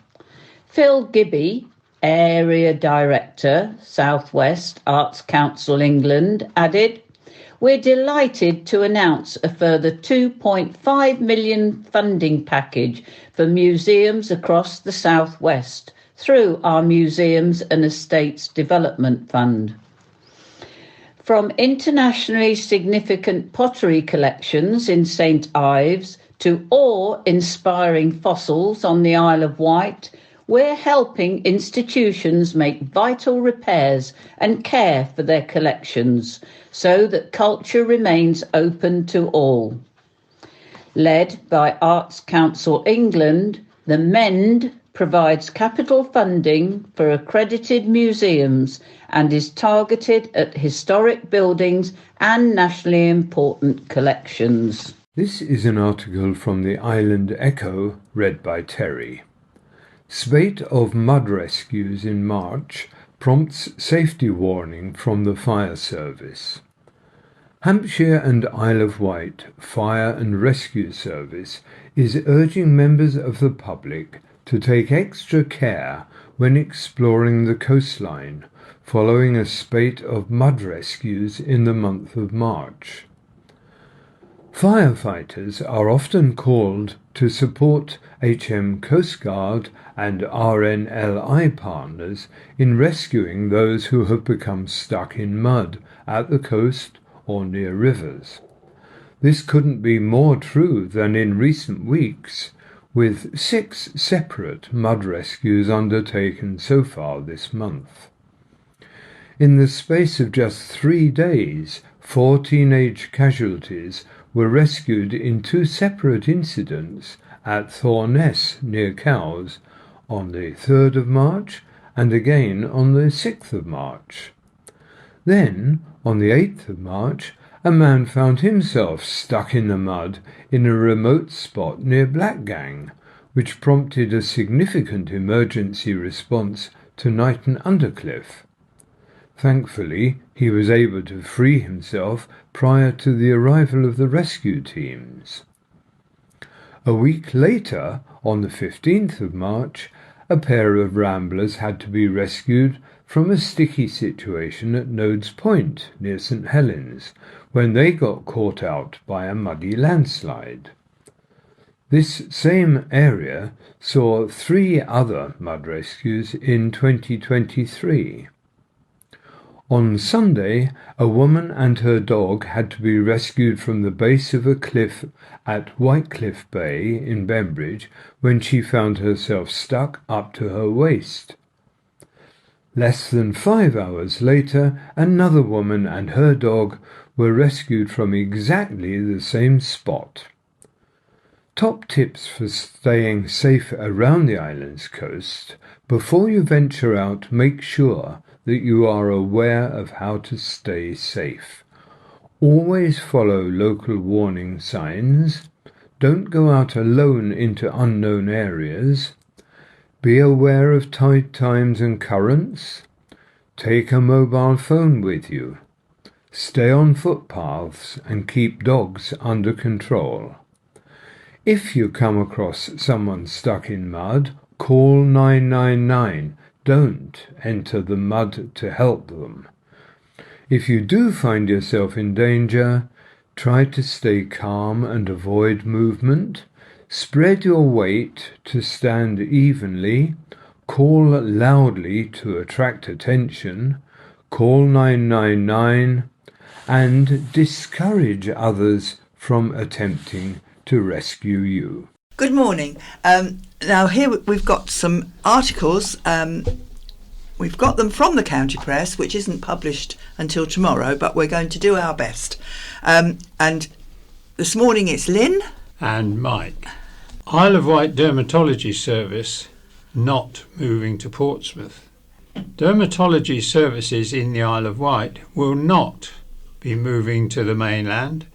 Phil Gibby, Area Director, South West Arts Council England, added, "We're delighted to announce a further £2.5 million funding package for museums across the South West through our Museums and Estates Development Fund." From internationally significant pottery collections in St Ives to awe-inspiring fossils on the Isle of Wight, we're helping institutions make vital repairs and care for their collections so that culture remains open to all. Led by Arts Council England, the MEND provides capital funding for accredited museums and is targeted at historic buildings and nationally important collections. This is an article from the Island Echo, read by Terry. Spate of mud rescues in March prompts safety warning from the fire service. Hampshire and Isle of Wight Fire and Rescue Service is urging members of the public to take extra care when exploring the coastline following a spate of mud rescues in the month of March. Firefighters are often called to support HM Coast Guard and RNLI partners in rescuing those who have become stuck in mud at the coast or near rivers. This couldn't be more true than in recent weeks, with 6 separate mud rescues undertaken so far this month. In the space of just 3 days, 4 teenage casualties were rescued in 2 separate incidents at Thorness near Cowes on the 3rd of March and again on the 6th of March. Then, on the 8th of March, a man found himself stuck in the mud in a remote spot near Blackgang, which prompted a significant emergency response to Knighton Undercliff. Thankfully, he was able to free himself prior to the arrival of the rescue teams. A week later, on the 15th of March, a pair of ramblers had to be rescued from a sticky situation at Nodes Point near St Helens when they got caught out by a muddy landslide. This same area saw 3 other mud rescues in 2023. On Sunday, a woman and her dog had to be rescued from the base of a cliff at Whitecliff Bay in Bembridge when she found herself stuck up to her waist. Less than 5 hours later, another woman and her dog were rescued from exactly the same spot. Top tips for staying safe around the island's coast. Before you venture out, make sure that you are aware of how to stay safe. Always follow local warning signs. Don't go out alone into unknown areas. Be aware of tide times and currents. Take a mobile phone with you. Stay on footpaths and keep dogs under control. If you come across someone stuck in mud, call 999. Don't enter the mud to help them. If you do find yourself in danger, try to stay calm and avoid movement. Spread your weight to stand evenly. Call loudly to attract attention. Call 999 and discourage others from attempting to rescue you. Good morning. Now here we've got some articles. We've got them from the County Press, which isn't published until tomorrow, but we're going to do our best. And this morning it's Lynn. And Mike. Isle of Wight Dermatology Service not moving to Portsmouth. Dermatology services in the Isle of Wight will not be moving to the mainland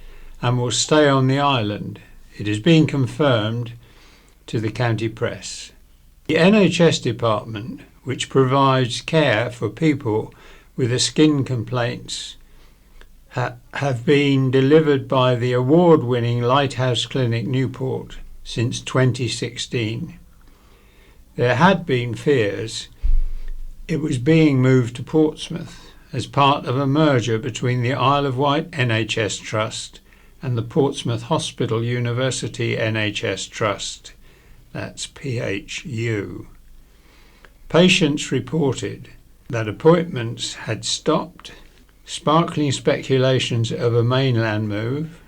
and will stay on the island. It has been confirmed to the County Press. The NHS department, which provides care for people with skin complaints, have been delivered by the award-winning Lighthouse Clinic Newport since 2016. There had been fears it was being moved to Portsmouth as part of a merger between the Isle of Wight NHS Trust and the Portsmouth Hospital University NHS Trust, that's PHU. Patients reported that appointments had stopped, sparkling speculations of a mainland move.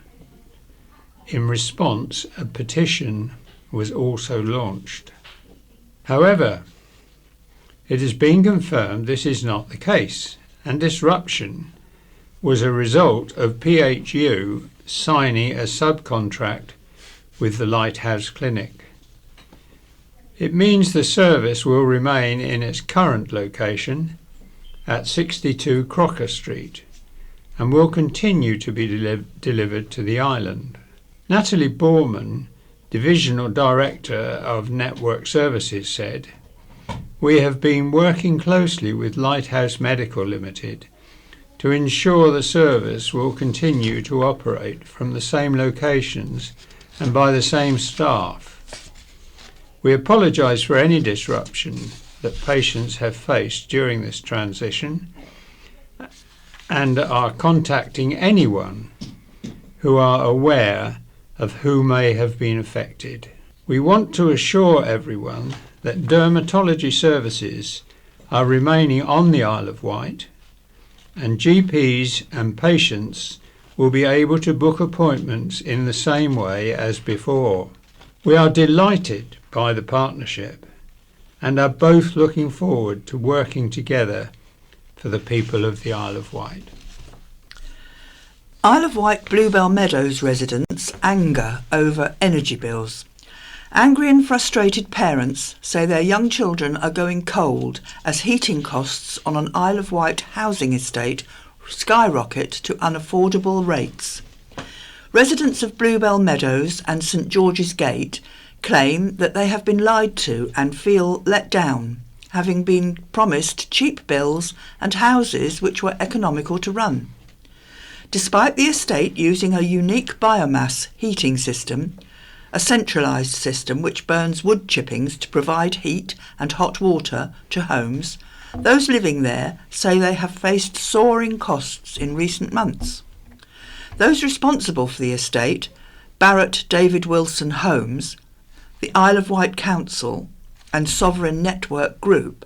In response, a petition was also launched. However, It has been confirmed this is not the case, and disruption was a result of PHU signing a subcontract with the Lighthouse Clinic. It means the service will remain in its current location at 62 Crocker Street and will continue to be delivered to the island. Natalie Borman, Divisional Director of Network Services, said, "We have been working closely with Lighthouse Medical Limited to ensure the service will continue to operate from the same locations and by the same staff. We apologise for any disruption that patients have faced during this transition and are contacting anyone who are aware of who may have been affected. We want to assure everyone that dermatology services are remaining on the Isle of Wight, and GPs and patients will be able to book appointments in the same way as before. We are delighted by the partnership and are both looking forward to working together for the people of the Isle of Wight." Isle of Wight Bluebell Meadows residents anger over energy bills. Angry and frustrated parents say their young children are going cold as heating costs on an Isle of Wight housing estate skyrocket to unaffordable rates. Residents of Bluebell Meadows and St George's Gate claim that they have been lied to and feel let down, having been promised cheap bills and houses which were economical to run. Despite the estate using a unique biomass heating system, a centralised system which burns wood chippings to provide heat and hot water to homes, those living there say they have faced soaring costs in recent months. Those responsible for the estate, Barrett David Wilson Homes, the Isle of Wight Council and Sovereign Network Group,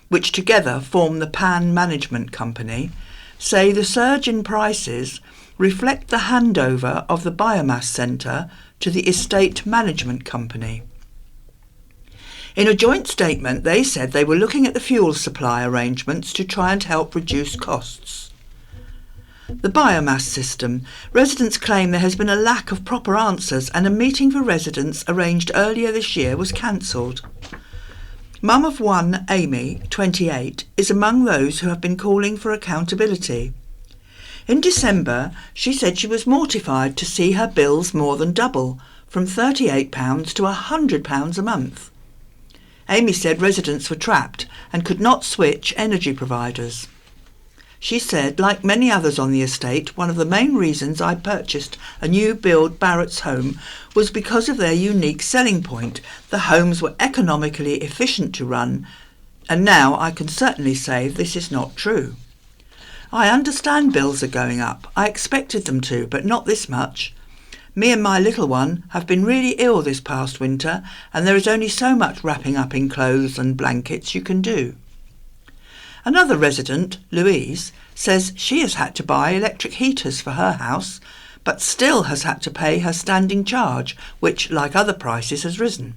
which together form the Pan Management Company, say the surge in prices reflect the handover of the biomass centre to the Estate Management Company. In a joint statement, they said they were looking at the fuel supply arrangements to try and help reduce costs. The biomass system. Residents claim there has been a lack of proper answers and a meeting for residents arranged earlier this year was cancelled. Mum of one, Amy, 28, is among those who have been calling for accountability. In December, she said she was mortified to see her bills more than double, from £38 to £100 a month. Amy said residents were trapped and could not switch energy providers. She said, like many others on the estate, one of the main reasons I purchased a new build Barrett's home was because of their unique selling point. The homes were economically efficient to run, and now I can certainly say this is not true. I understand bills are going up. I expected them to, but not this much. Me and my little one have been really ill this past winter, and there is only so much wrapping up in clothes and blankets you can do. Another resident, Louise, says she has had to buy electric heaters for her house, but still has had to pay her standing charge, which, like other prices, has risen.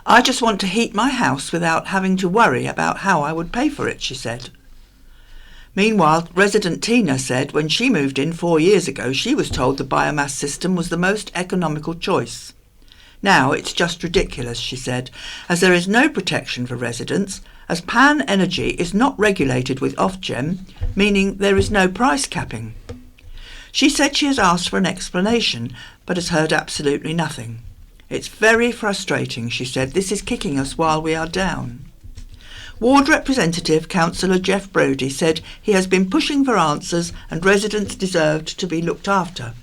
I just want to heat my house without having to worry about how I would pay for it, she said. Meanwhile, resident Tina said when she moved in 4 years ago, she was told the biomass system was the most economical choice. Now it's just ridiculous, she said, as there is no protection for residents, as Pan Energy is not regulated with Ofgem, meaning there is no price capping. She said she has asked for an explanation, but has heard absolutely nothing. It's very frustrating, she said. This is kicking us while we are down. Ward Representative Councillor Jeff Brodie said he has been pushing for answers and residents deserved to be looked after.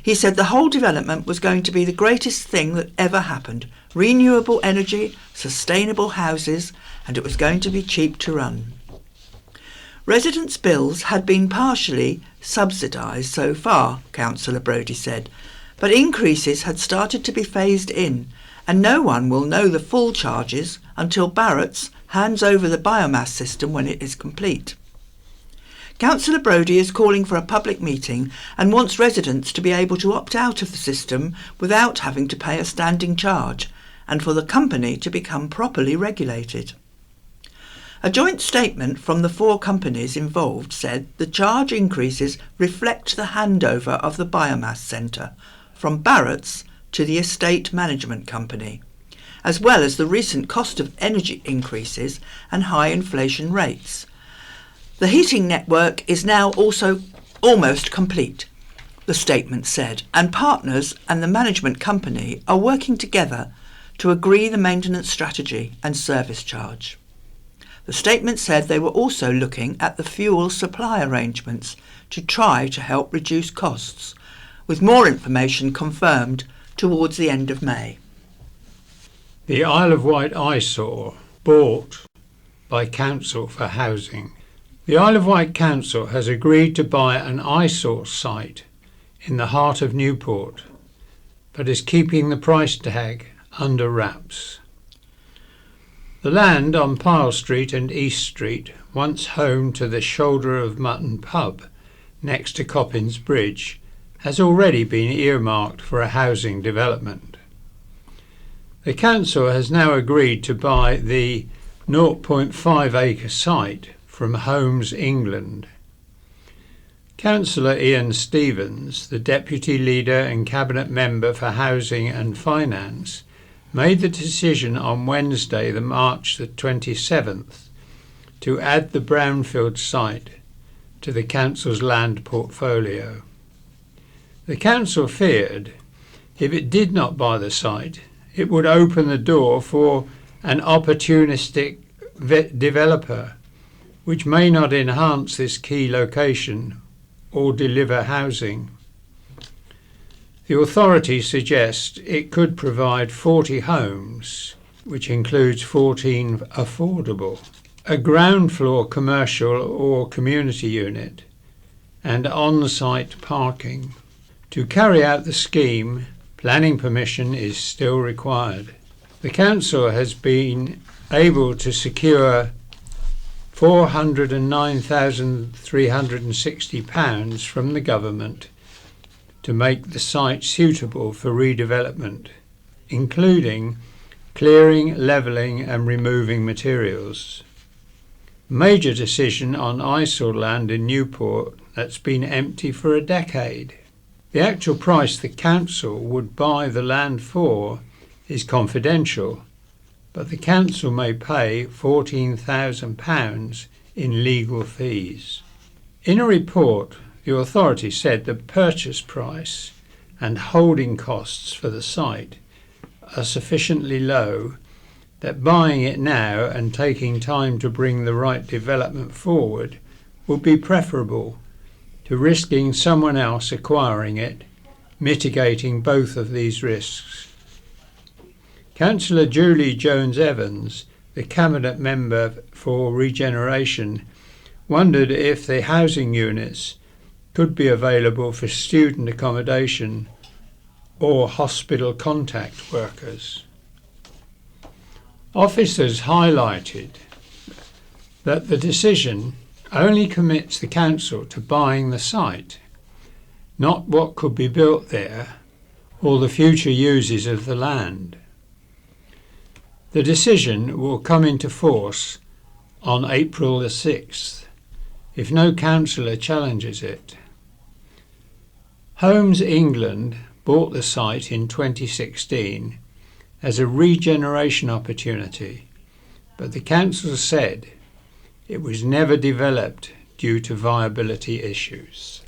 He said the whole development was going to be the greatest thing that ever happened. Renewable energy, sustainable houses, and it was going to be cheap to run. Residents' bills had been partially subsidised so far, Councillor Brodie said, but increases had started to be phased in, and no one will know the full charges until Barrett's hands over the biomass system when it is complete. Councillor Brodie is calling for a public meeting and wants residents to be able to opt out of the system without having to pay a standing charge, and for the company to become properly regulated. A joint statement from the 4 companies involved said the charge increases reflect the handover of the biomass centre from Barrett's to the estate management company, as well as the recent cost of energy increases and high inflation rates. The heating network is now also almost complete, the statement said, and partners and the management company are working together to agree the maintenance strategy and service charge. The statement said they were also looking at the fuel supply arrangements to try to help reduce costs, with more information confirmed towards the end of May. The Isle of Wight eyesore bought by Council for Housing. The Isle of Wight Council has agreed to buy an eyesore site in the heart of Newport, but is keeping the price tag under wraps. The land on Pyle Street and East Street, once home to the Shoulder of Mutton pub next to Coppins Bridge, has already been earmarked for a housing development. The council has now agreed to buy the 0.5 acre site from Homes England. Councillor Ian Stevens, the Deputy Leader and Cabinet Member for Housing and Finance, made the decision on Wednesday, March the 27th, to add the brownfield site to the council's land portfolio. The council feared if it did not buy the site, it would open the door for an opportunistic developer, which may not enhance this key location or deliver housing. The authority suggests it could provide 40 homes, which includes 14 affordable, a ground floor commercial or community unit, and on-site parking. To carry out the scheme, planning permission is still required. The council has been able to secure £409,360 from the government to make the site suitable for redevelopment, including clearing, levelling and removing materials. Major decision on eyesore land in Newport that's been empty for a decade. The actual price the council would buy the land for is confidential, but the council may pay £14,000 in legal fees. In a report, the authority said the purchase price and holding costs for the site are sufficiently low that buying it now and taking time to bring the right development forward would be preferable to risking someone else acquiring it, mitigating both of these risks. Councillor Julie Jones-Evans, the Cabinet Member for Regeneration, wondered if the housing units could be available for student accommodation or hospital contact workers. Officers highlighted that the decision only commits the council to buying the site, not what could be built there or the future uses of the land. The decision will come into force on April the 6th, if no councillor challenges it. Homes England bought the site in 2016 as a regeneration opportunity, but the council said it was never developed due to viability issues.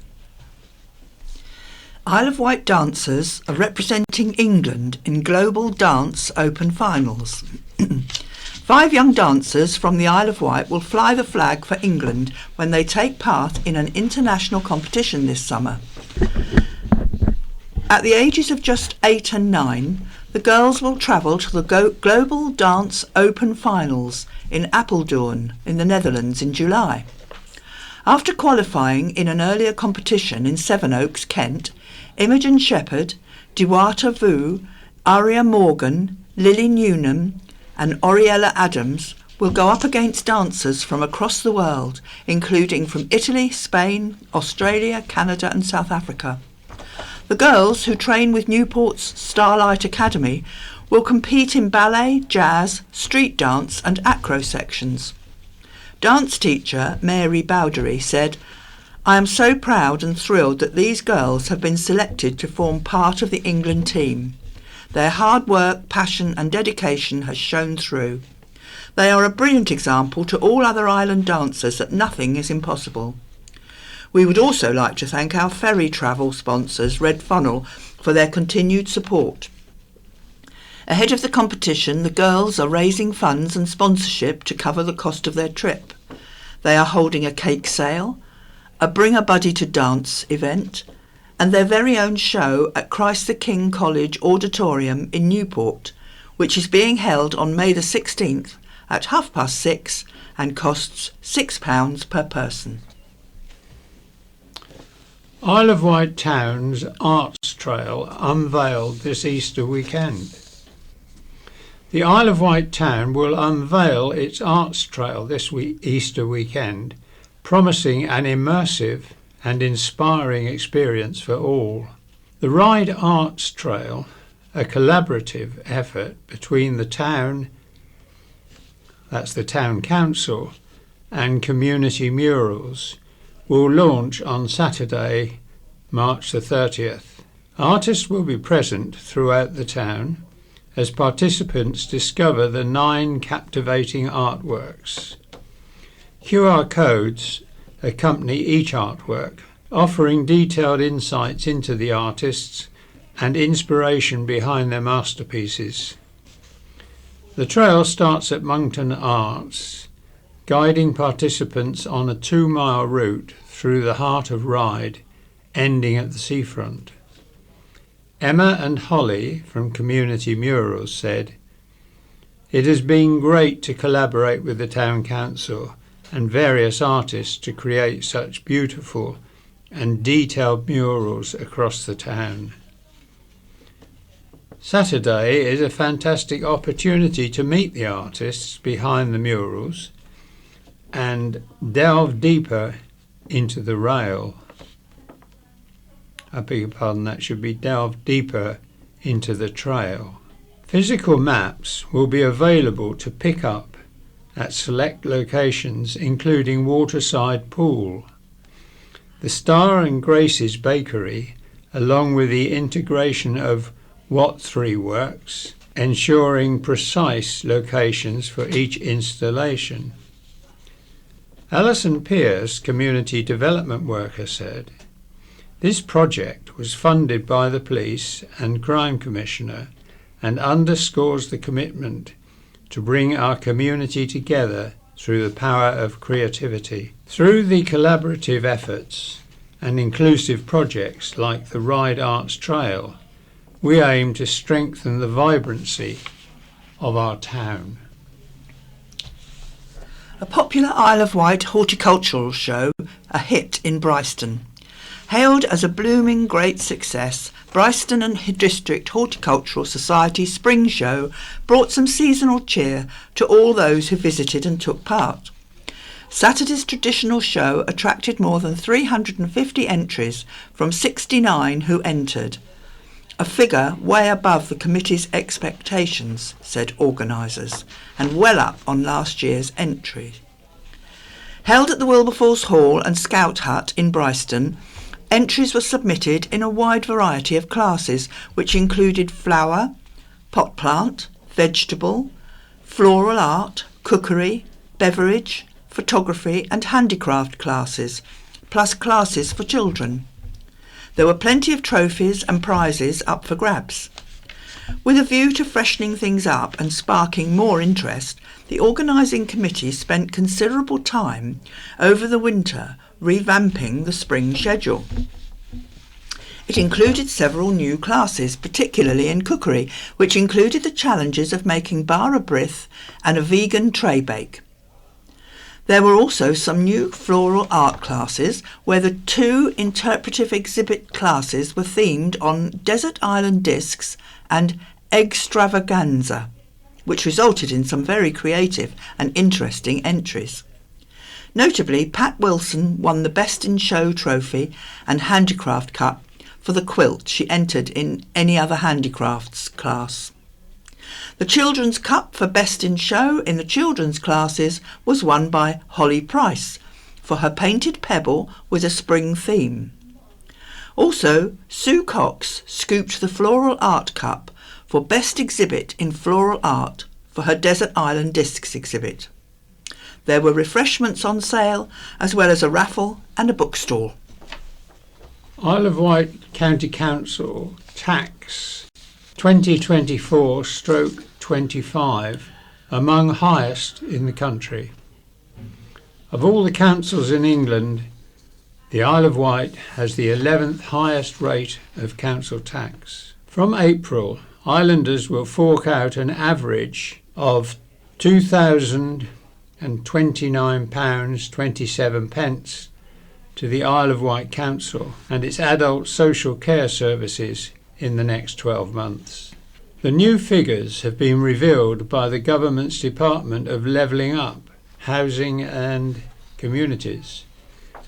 Isle of Wight dancers are representing England in Global Dance Open Finals. 5 young dancers from the Isle of Wight will fly the flag for England when they take part in an international competition this summer. At the ages of just 8 and 9, the girls will travel to the Global Dance Open Finals in Apeldoorn in the Netherlands in July. After qualifying in an earlier competition in Sevenoaks, Kent, Imogen Shepherd, Diwata Vu, Aria Morgan, Lily Newnham and Oriella Adams will go up against dancers from across the world, including from Italy, Spain, Australia, Canada and South Africa. The girls, who train with Newport's Starlight Academy, will compete in ballet, jazz, street dance and acro sections. Dance teacher Mary Bowdery said, "I am so proud and thrilled that these girls have been selected to form part of the England team. Their hard work, passion and dedication has shown through. They are a brilliant example to all other island dancers that nothing is impossible." We would also like to thank our ferry travel sponsors, Red Funnel, for their continued support. Ahead of the competition, the girls are raising funds and sponsorship to cover the cost of their trip. They are holding a cake sale, a Bring a Buddy to Dance event, and their very own show at Christ the King College Auditorium in Newport, which is being held on May the 16th at 6:30 and costs £6 per person. Isle of Wight Town's Arts Trail unveiled this Easter weekend. The Isle of Wight Town will unveil its Arts Trail this Easter weekend, promising an immersive and inspiring experience for all. The Ryde Arts Trail, a collaborative effort between the town, that's the town council, and community murals, will launch on Saturday, March the 30th. Artists will be present throughout the town as participants discover the 9 captivating artworks. QR codes accompany each artwork, offering detailed insights into the artists and inspiration behind their masterpieces. The trail starts at Monkton Arts, guiding participants on a 2-mile route through the heart of Ryde, ending at the seafront. Emma and Holly from Community Murals said, "It has been great to collaborate with the Town Council and various artists to create such beautiful and detailed murals across the town." Saturday is a fantastic opportunity to meet the artists behind the murals and delve deeper into the rail. I beg your pardon, that should be delve deeper into the trail. Physical maps will be available to pick up at select locations, including Waterside Pool. The Star and Grace's Bakery, along with the integration of What 3 Works, ensuring precise locations for each installation. Alison Pierce, Community Development Worker, said, "This project was funded by the Police and Crime Commissioner and underscores the commitment to bring our community together through the power of creativity. Through the collaborative efforts and inclusive projects like the Ryde Arts Trail, we aim to strengthen the vibrancy of our town." A popular Isle of Wight horticultural show, a hit in Bryston. Hailed as a blooming great success, Bryston and District Horticultural Society's Spring Show brought some seasonal cheer to all those who visited and took part. Saturday's traditional show attracted more than 350 entries from 69 who entered, a figure way above the committee's expectations, said organisers, and well up on last year's entry. Held at the Wilberforce Hall and Scout Hut in Bryston, entries were submitted in a wide variety of classes, which included flower, pot plant, vegetable, floral art, cookery, beverage, photography and handicraft classes, plus classes for children. There were plenty of trophies and prizes up for grabs. With a view to freshening things up and sparking more interest, the organising committee spent considerable time over the winter revamping the spring schedule. It included several new classes, particularly in cookery, which included the challenges of making bara brith and a vegan tray bake. There were also some new floral art classes, where the 2 interpretive exhibit classes were themed on desert island discs and extravaganza, which resulted in some very creative and interesting entries. Notably, Pat Wilson won the Best in Show trophy and Handicraft Cup for the quilt she entered in any other handicrafts class. The Children's Cup for Best in Show in the children's classes was won by Holly Price for her painted pebble with a spring theme. Also, Sue Cox scooped the Floral Art Cup for Best Exhibit in Floral Art for her Desert Island Discs exhibit. There were refreshments on sale, as well as a raffle and a bookstall. Isle of Wight County Council tax 2024/25 among highest in the country. Of all the councils in England, the Isle of Wight has the 11th highest rate of council tax. From April, islanders will fork out an average of £2,029.27 to the Isle of Wight Council and its adult social care services in the next 12 months. The new figures have been revealed by the government's Department of Levelling Up, Housing and Communities,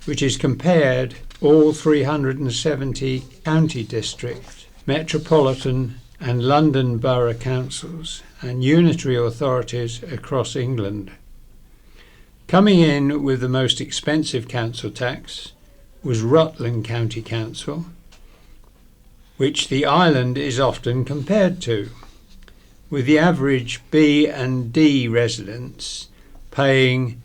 which has compared all 370 county district, metropolitan and London borough councils and unitary authorities across England. Coming in with the most expensive council tax was Rutland County Council, which the island is often compared to, with the average B and D residents paying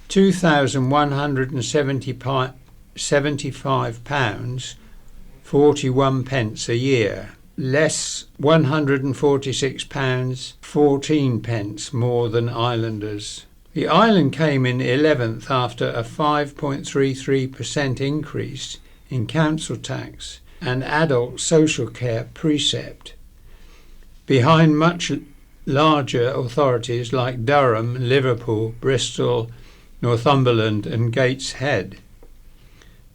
£2,175.41 a year, less £146.14 more than islanders. The island came in 11th after a 5.33% increase in council tax and adult social care precept, behind much larger authorities like Durham, Liverpool, Bristol, Northumberland and Gateshead.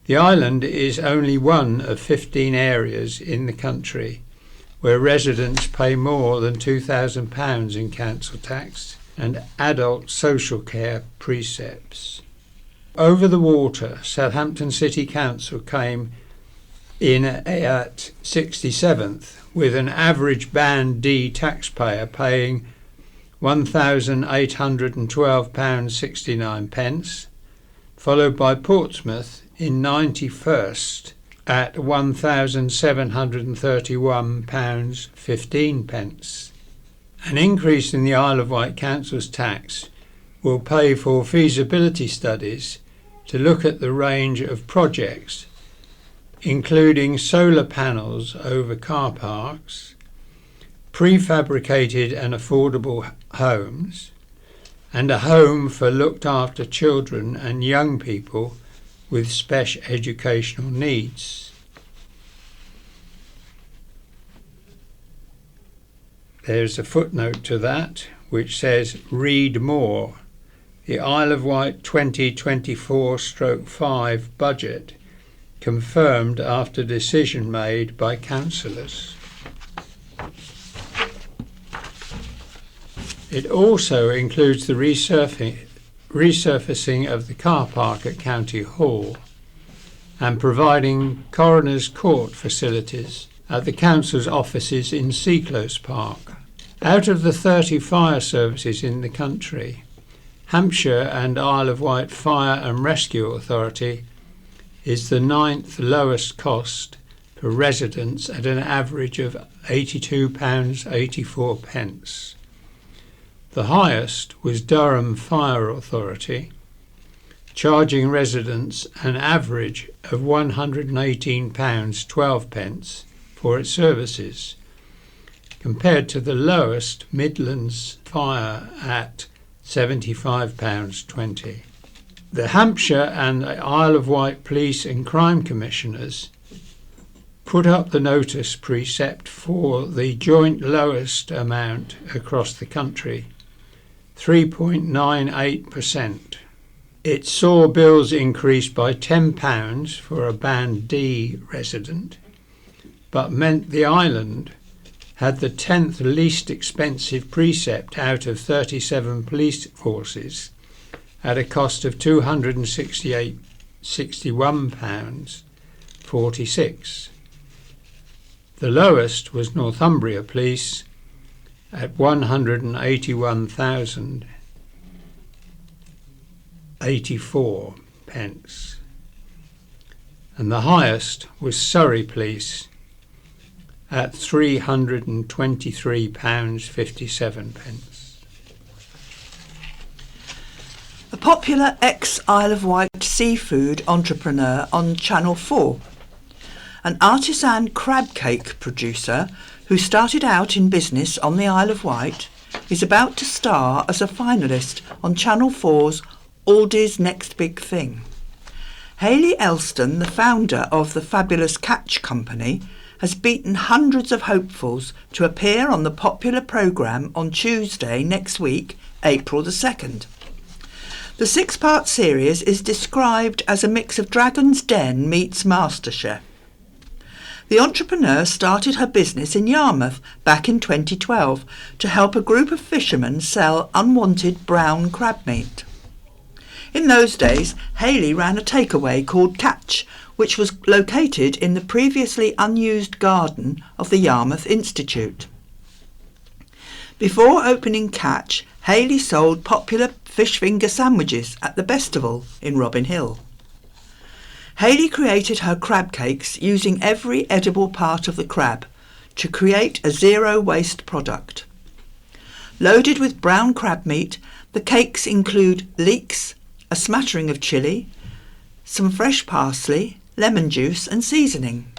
The island is only one of 15 areas in the country where residents pay more than £2,000 in council tax and adult social care precepts. Over the water, Southampton City Council came in at 67th, with an average Band D taxpayer paying £1,812.69, followed by Portsmouth in 91st at £1,731.15. An increase in the Isle of Wight Council's tax will pay for feasibility studies to look at the range of projects, including solar panels over car parks, prefabricated and affordable homes, and a home for looked after children and young people with special educational needs. There's a footnote to that which says, read more. The Isle of Wight 2024/5 budget confirmed after decision made by councillors. It also includes the resurfacing of the car park at County Hall and providing coroner's court facilities at the council's offices in Seaclose Park. Out of the 30 fire services in the country, Hampshire and Isle of Wight Fire and Rescue Authority is the 9th lowest cost per residents at an average of £82.84. The highest was Durham Fire Authority, charging residents an average of £118.12 for its services, compared to the lowest Midlands Fire at £75.20. The Hampshire and Isle of Wight Police and Crime Commissioners put up the notice precept for the joint lowest amount across the country, 3.98%. It saw bills increase by £10 for a Band D resident, but meant the island had the 10th least expensive precept out of 37 police forces at a cost of £261.46. The lowest was Northumbria Police at 181,084 pence. And the highest was Surrey Police at £323.57. A popular ex-Isle of Wight seafood entrepreneur on Channel 4. An artisan crab cake producer who started out in business on the Isle of Wight is about to star as a finalist on Channel 4's Aldi's Next Big Thing. Hayley Elston, the founder of the fabulous Catch Company, has beaten hundreds of hopefuls to appear on the popular programme on Tuesday next week, April the 2nd. The 6-part series is described as a mix of Dragon's Den meets MasterChef. The entrepreneur started her business in Yarmouth back in 2012 to help a group of fishermen sell unwanted brown crab meat. In those days, Hayley ran a takeaway called Catch, which was located in the previously unused garden of the Yarmouth Institute. Before opening Catch, Hayley sold popular fish finger sandwiches at the Bestival in Robin Hill. Hayley created her crab cakes using every edible part of the crab to create a zero-waste product. Loaded with brown crab meat, the cakes include leeks, a smattering of chilli, some fresh parsley, lemon juice and seasoning.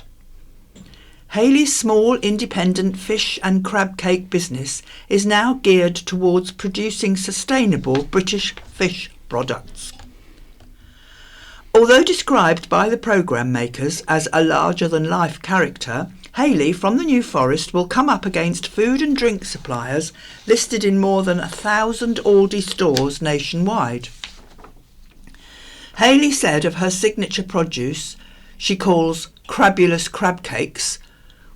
Hayley's small independent fish and crab cake business is now geared towards producing sustainable British fish products. Although described by the programme makers as a larger-than-life character, Hayley from the New Forest will come up against food and drink suppliers listed in more than 1,000 Aldi stores nationwide. Hayley said of her signature produce, she calls crabulous crab cakes,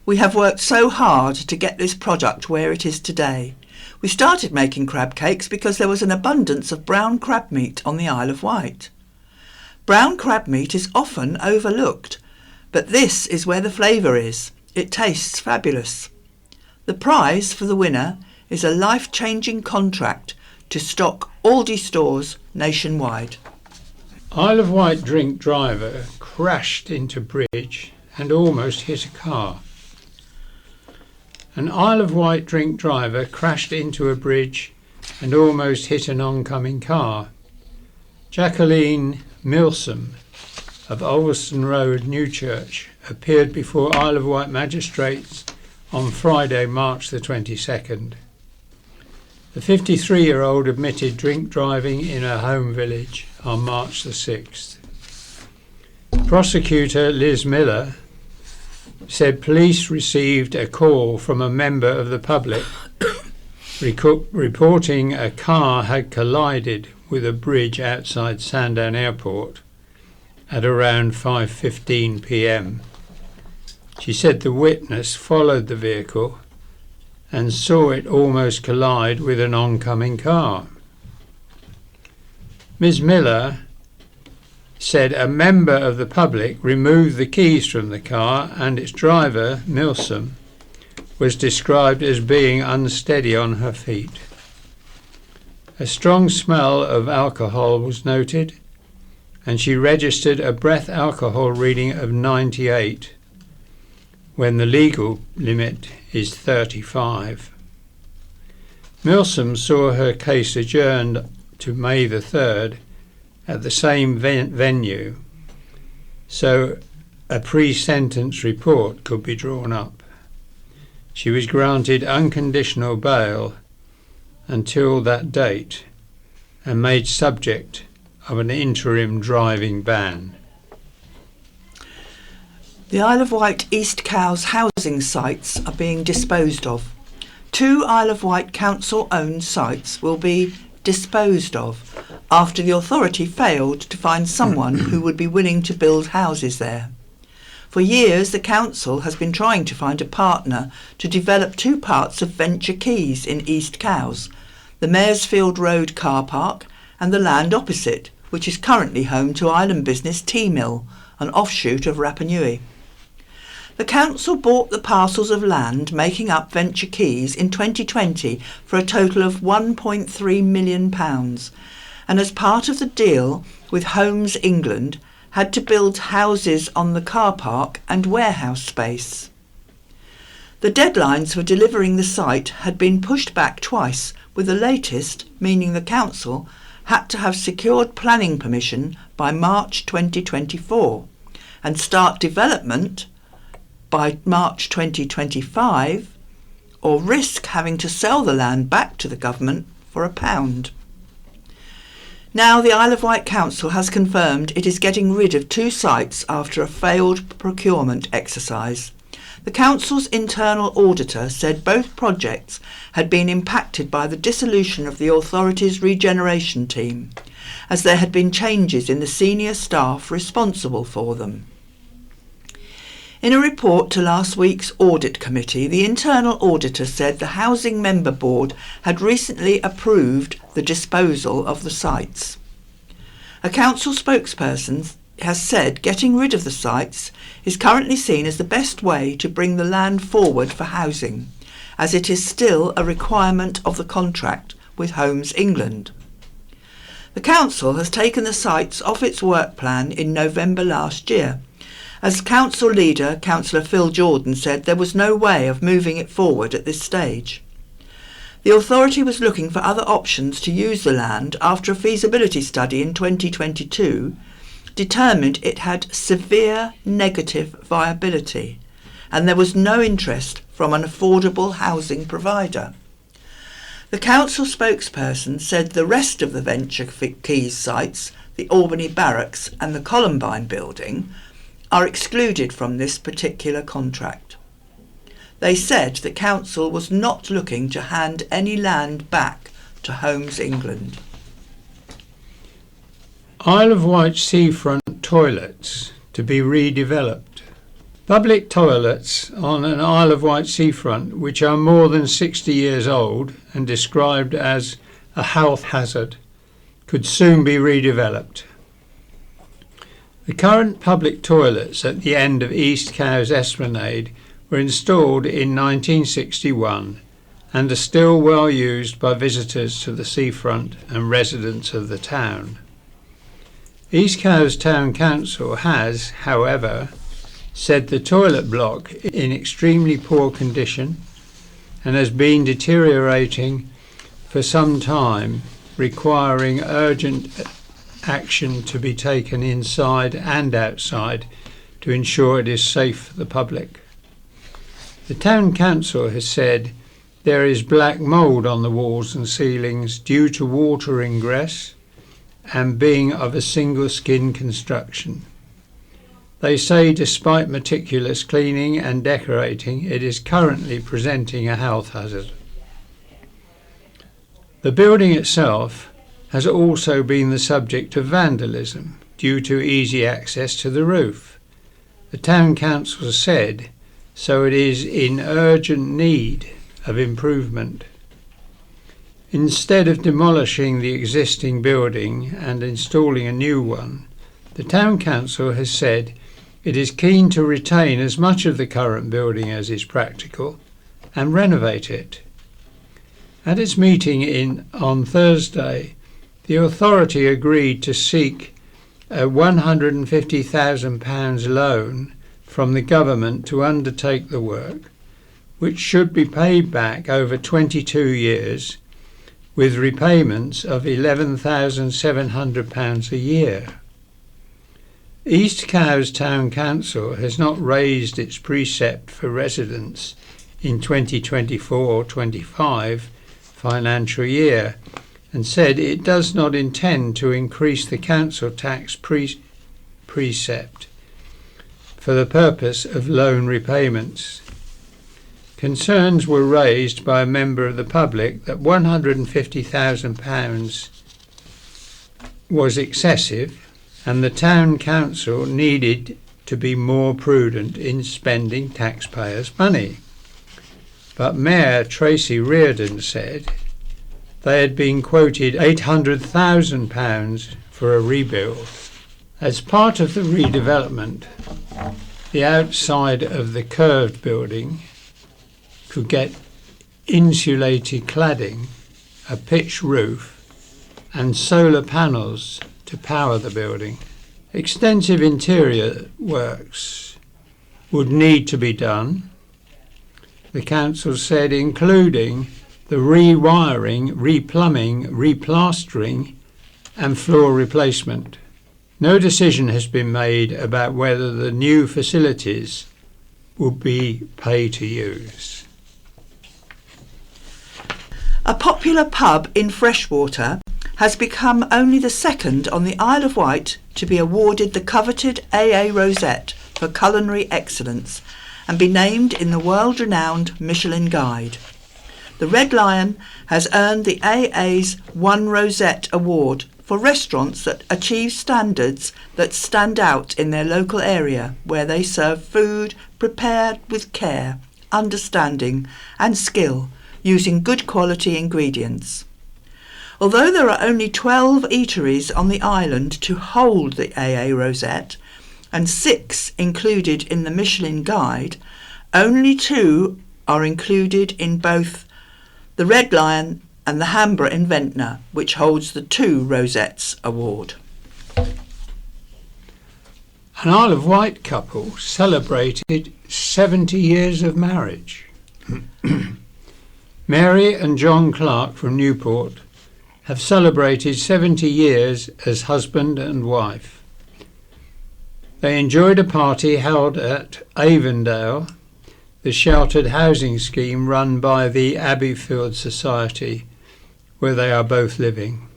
"We have worked so hard to get this product where it is today. We started making crab cakes because there was an abundance of brown crab meat on the Isle of Wight. Brown crab meat is often overlooked, but this is where the flavour is. It tastes fabulous. The prize for the winner is a life-changing contract to stock Aldi stores nationwide." Isle of Wight drink driver crashed into bridge and almost hit a car. An Isle of Wight drink driver crashed into a bridge and almost hit an oncoming car. Jacqueline Milsom of Ulverston Road, Newchurch, appeared before Isle of Wight magistrates on Friday, March the 22nd. The 53-year-old admitted drink driving in her home village on March the 6th. Prosecutor Liz Miller said police received a call from a member of the public reporting a car had collided with a bridge outside Sandown Airport at around 5:15 p.m. She said the witness followed the vehicle and saw it almost collide with an oncoming car. Ms. Miller said a member of the public removed the keys from the car and its driver, Milsom, was described as being unsteady on her feet. A strong smell of alcohol was noted, and she registered a breath alcohol reading of 98, when the legal limit is 35. Milsom saw her case adjourned to May the 3rd at the same venue, so a pre-sentence report could be drawn up. She was granted unconditional bail until that date and made subject of an interim driving ban. The Isle of Wight East Cowes housing sites are being disposed of. 2 Isle of Wight council-owned sites will be disposed of after the authority failed to find someone who would be willing to build houses there. For years, the council has been trying to find a partner to develop 2 parts of Venture Quays in East Cowes, the Maresfield Road car park and the land opposite, which is currently home to island business Tea Mill, an offshoot of Rapa Nui. The council bought the parcels of land making up Venture Quays in 2020 for a total of £1.3 million, and as part of the deal with Homes England, had to build houses on the car park and warehouse space. The deadlines for delivering the site had been pushed back twice, with the latest meaning the council had to have secured planning permission by March 2024 and start development by March 2025, or risk having to sell the land back to the government for £1. Now the Isle of Wight Council has confirmed it is getting rid of 2 sites after a failed procurement exercise. The council's internal auditor said both projects had been impacted by the dissolution of the authority's regeneration team, as there had been changes in the senior staff responsible for them. In a report to last week's audit committee, the internal auditor said the Housing Member Board had recently approved the disposal of the sites. A council spokesperson has said getting rid of the sites is currently seen as the best way to bring the land forward for housing, as it is still a requirement of the contract with Homes England. The council has taken the sites off its work plan in November last year. As council leader, Councillor Phil Jordan said there was no way of moving it forward at this stage. The authority was looking for other options to use the land after a feasibility study in 2022 determined it had severe negative viability, and there was no interest from an affordable housing provider. The council spokesperson said the rest of the Venture Quays sites, the Albany Barracks and the Columbine building, are excluded from this particular contract. They said the council was not looking to hand any land back to Homes England. Isle of Wight seafront toilets to be redeveloped. Public toilets on an Isle of Wight seafront which are more than 60 years old and described as a health hazard could soon be redeveloped. The current public toilets at the end of East Cowes Esplanade were installed in 1961 and are still well used by visitors to the seafront and residents of the town. East Cowes Town Council has, however, said the toilet block is in extremely poor condition and has been deteriorating for some time, requiring urgent action to be taken inside and outside to ensure it is safe for the public. The Town Council has said there is black mould on the walls and ceilings due to water ingress and being of a single skin construction. They say despite meticulous cleaning and decorating, it is currently presenting a health hazard. The building itself has also been the subject of vandalism due to easy access to the roof. The Town Council said, so it is in urgent need of improvement. Instead of demolishing the existing building and installing a new one, the Town Council has said it is keen to retain as much of the current building as is practical and renovate it. At its meeting on Thursday, the authority agreed to seek a £150,000 loan from the government to undertake the work, which should be paid back over 22 years with repayments of £11,700 a year. East Cowes Town Council has not raised its precept for residents in 2024-25 financial year and said it does not intend to increase the council tax precept for the purpose of loan repayments. Concerns were raised by a member of the public that £150,000 was excessive and the Town Council needed to be more prudent in spending taxpayers' money. But Mayor Tracy Reardon said they had been quoted £800,000 for a rebuild. As part of the redevelopment, the outside of the curved building could get insulated cladding, a pitched roof and solar panels to power the building. Extensive interior works would need to be done, the council said, including the rewiring, replumbing, replastering and floor replacement. No decision has been made about whether the new facilities will be pay to use. A popular pub in Freshwater has become only the second on the Isle of Wight to be awarded the coveted AA Rosette for culinary excellence and be named in the world-renowned Michelin Guide. The Red Lion has earned the AA's One Rosette Award for restaurants that achieve standards that stand out in their local area, where they serve food prepared with care, understanding and skill, using good quality ingredients. Although there are only 12 eateries on the island to hold the AA Rosette, and 6 included in the Michelin Guide, only 2 are included in both the Red Lion and the Hambra in Ventnor, which holds the 2 Rosettes Award. An Isle of Wight couple celebrated 70 years of marriage. Mary and John Clark from Newport have celebrated 70 years as husband and wife. They enjoyed a party held at Avondale, the sheltered housing scheme run by the Abbeyfield Society, where they are both living.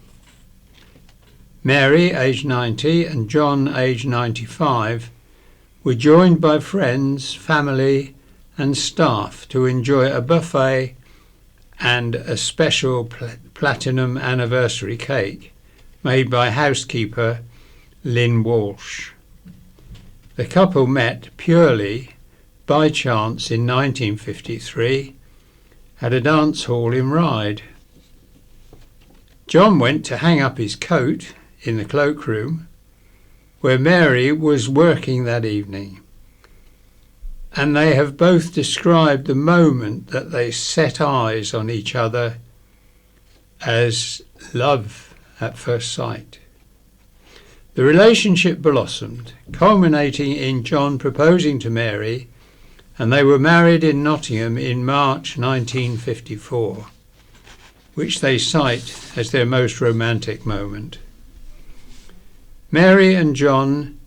Mary, aged 90, and John, aged 95, were joined by friends, family and staff to enjoy a buffet and a special platinum anniversary cake made by housekeeper Lynn Walsh. The couple met purely by chance in 1953 at a dance hall in Ryde. John went to hang up his coat in the cloakroom where Mary was working that evening, and they have both described the moment that they set eyes on each other as love at first sight. The relationship blossomed, culminating in John proposing to Mary, and they were married in Nottingham in March 1954, which they cite as their most romantic moment. Mary and John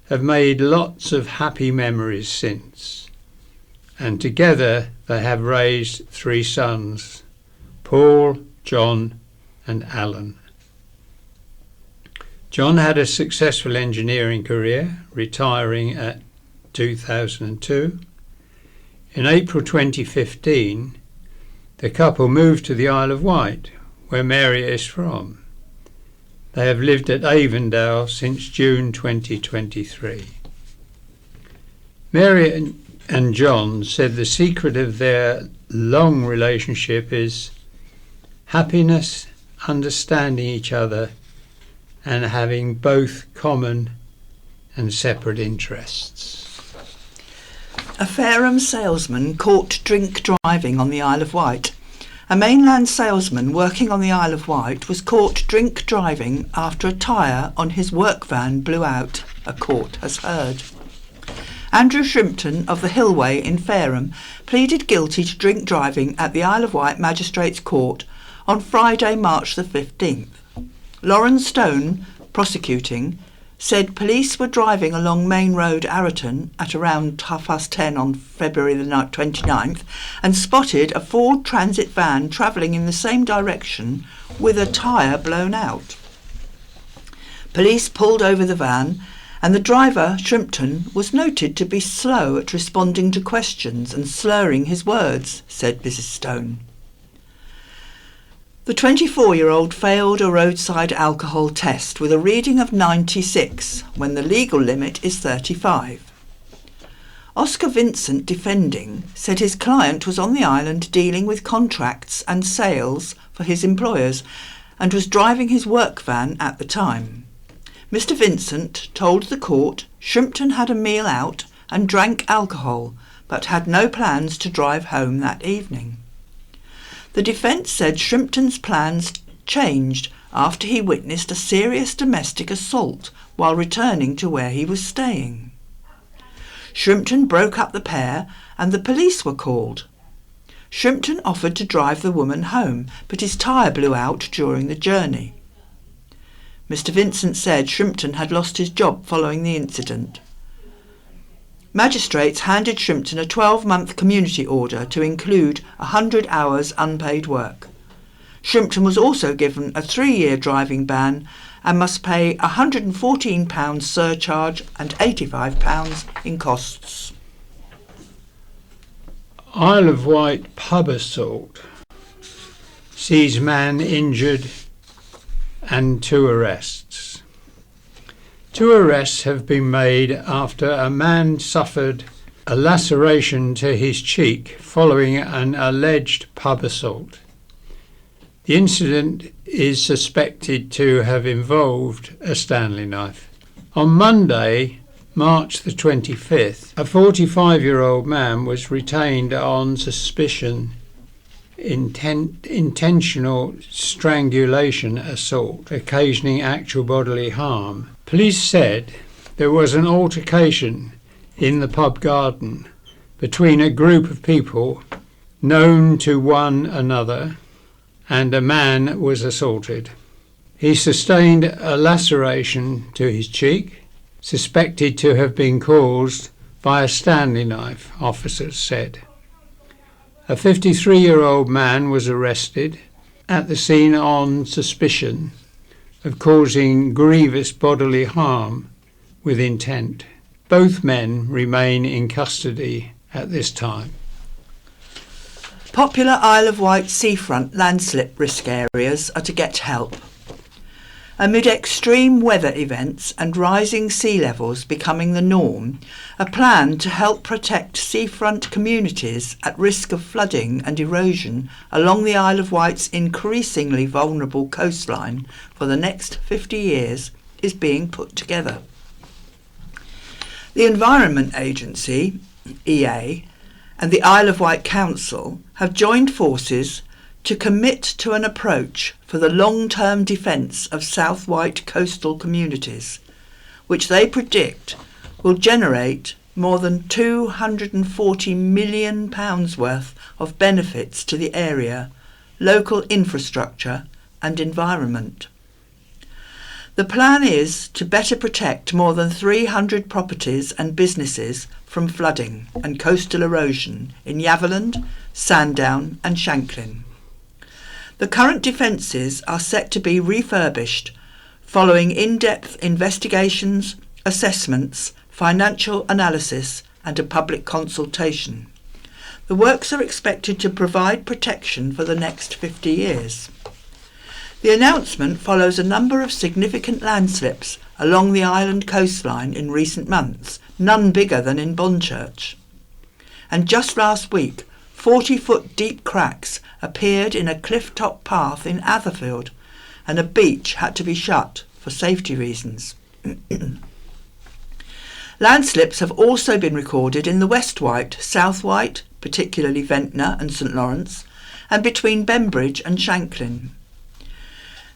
have made lots of happy memories since, and together they have raised 3 sons, Paul, John and Alan. John had a successful engineering career, retiring at 2002. In April 2015, the couple moved to the Isle of Wight, where Mary is from. They have lived at Avondale since June 2023. Mary and John said the secret of their long relationship is happiness, understanding each other, and having both common and separate interests. A Fareham salesman caught drink driving on the Isle of Wight. A mainland salesman working on the Isle of Wight was caught drink driving after a tyre on his work van blew out, a court has heard. Andrew Shrimpton of the Hillway in Fareham pleaded guilty to drink driving at the Isle of Wight Magistrates Court on Friday, March the 15th. Lauren Stone, prosecuting, said police were driving along Main Road, Arraton, at around 10:30 on February the 29th and spotted a Ford Transit van travelling in the same direction with a tyre blown out. Police pulled over the van, and the driver, Shrimpton, was noted to be slow at responding to questions and slurring his words, said Mrs. Stone. The 24-year-old failed a roadside alcohol test with a reading of 96 when the legal limit is 35. Oscar Vincent, defending, said his client was on the island dealing with contracts and sales for his employers and was driving his work van at the time. Mr. Vincent told the court Shrimpton had a meal out and drank alcohol, but had no plans to drive home that evening. The defence said Shrimpton's plans changed after he witnessed a serious domestic assault while returning to where he was staying. Shrimpton broke up the pair and the police were called. Shrimpton offered to drive the woman home, but his tyre blew out during the journey. Mr. Vincent said Shrimpton had lost his job following the incident. Magistrates handed Shrimpton a 12-month community order to include 100 hours unpaid work. Shrimpton was also given a 3-year driving ban and must pay £114 surcharge and £85 in costs. Isle of Wight pub assault sees man injured and 2 arrests. 2 arrests have been made after a man suffered a laceration to his cheek following an alleged pub assault. The incident is suspected to have involved a Stanley knife. On Monday, March the 25th, a 45-year-old man was retained on suspicion intentional strangulation assault, occasioning actual bodily harm. Police said there was an altercation in the pub garden between a group of people known to one another, and a man was assaulted. He sustained a laceration to his cheek, suspected to have been caused by a Stanley knife, officers said. A 53-year-old man was arrested at the scene on suspicion of causing grievous bodily harm with intent. Both men remain in custody at this time. Popular Isle of Wight seafront landslip risk areas are to get help. Amid extreme weather events and rising sea levels becoming the norm, a plan to help protect seafront communities at risk of flooding and erosion along the Isle of Wight's increasingly vulnerable coastline for the next 50 years is being put together. The Environment Agency, EA, and the Isle of Wight Council have joined forces to commit to an approach for the long-term defence of South Wight coastal communities, which they predict will generate more than £240 million worth of benefits to the area, local infrastructure and environment. The plan is to better protect more than 300 properties and businesses from flooding and coastal erosion in Yaverland, Sandown and Shanklin. The current defences are set to be refurbished following in-depth investigations, assessments, financial analysis and a public consultation. The works are expected to provide protection for the next 50 years. The announcement follows a number of significant landslips along the island coastline in recent months, none bigger than in Bonchurch. And just last week, 40-foot deep cracks appeared in a cliff-top path in Atherfield, and a beach had to be shut for safety reasons. Landslips have also been recorded in the West Wight, South Wight, particularly Ventnor and St Lawrence, and between Bembridge and Shanklin.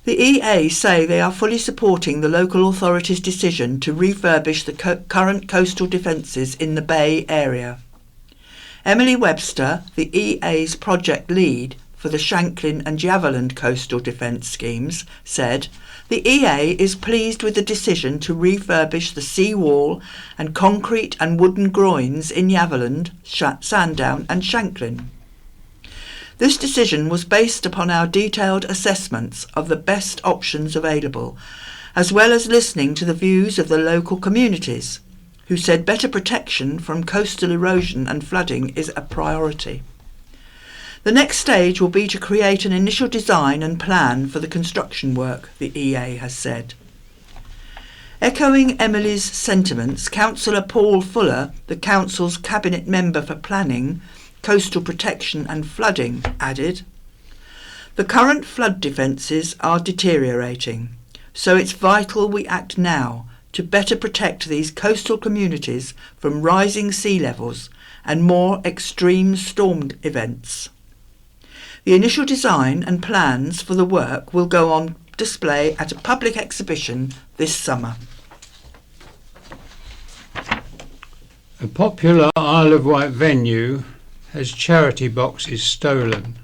The EA say they are fully supporting the local authorities' decision to refurbish the current coastal defences in the Bay area. Emily Webster, the EA's project lead for the Shanklin and Yaverland coastal defence schemes, said, "The EA is pleased with the decision to refurbish the sea wall and concrete and wooden groins in Yaverland, Sandown and Shanklin. This decision was based upon our detailed assessments of the best options available, as well as listening to the views of the local communities, who said better protection from coastal erosion and flooding is a priority. The next stage will be to create an initial design and plan for the construction work," the EA has said. Echoing Emily's sentiments, Councillor Paul Fuller, the Council's Cabinet Member for Planning, Coastal Protection and Flooding, added, "The current flood defences are deteriorating, so it's vital we act now to better protect these coastal communities from rising sea levels and more extreme storm events. The initial design and plans for the work will go on display at a public exhibition this summer. A popular Isle of Wight venue has charity boxes stolen.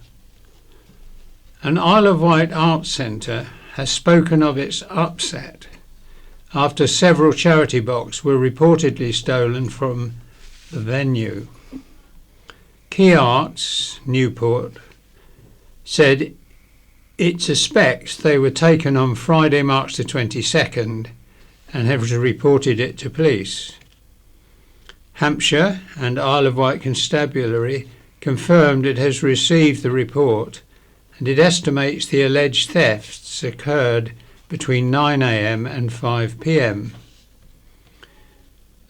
An Isle of Wight Arts Centre has spoken of its upset after several charity boxes were reportedly stolen from the venue. Key Arts, Newport, said it suspects they were taken on Friday, March the 22nd and have reported it to police. Hampshire and Isle of Wight Constabulary confirmed it has received the report, and it estimates the alleged thefts occurred between 9 a.m. and 5 p.m.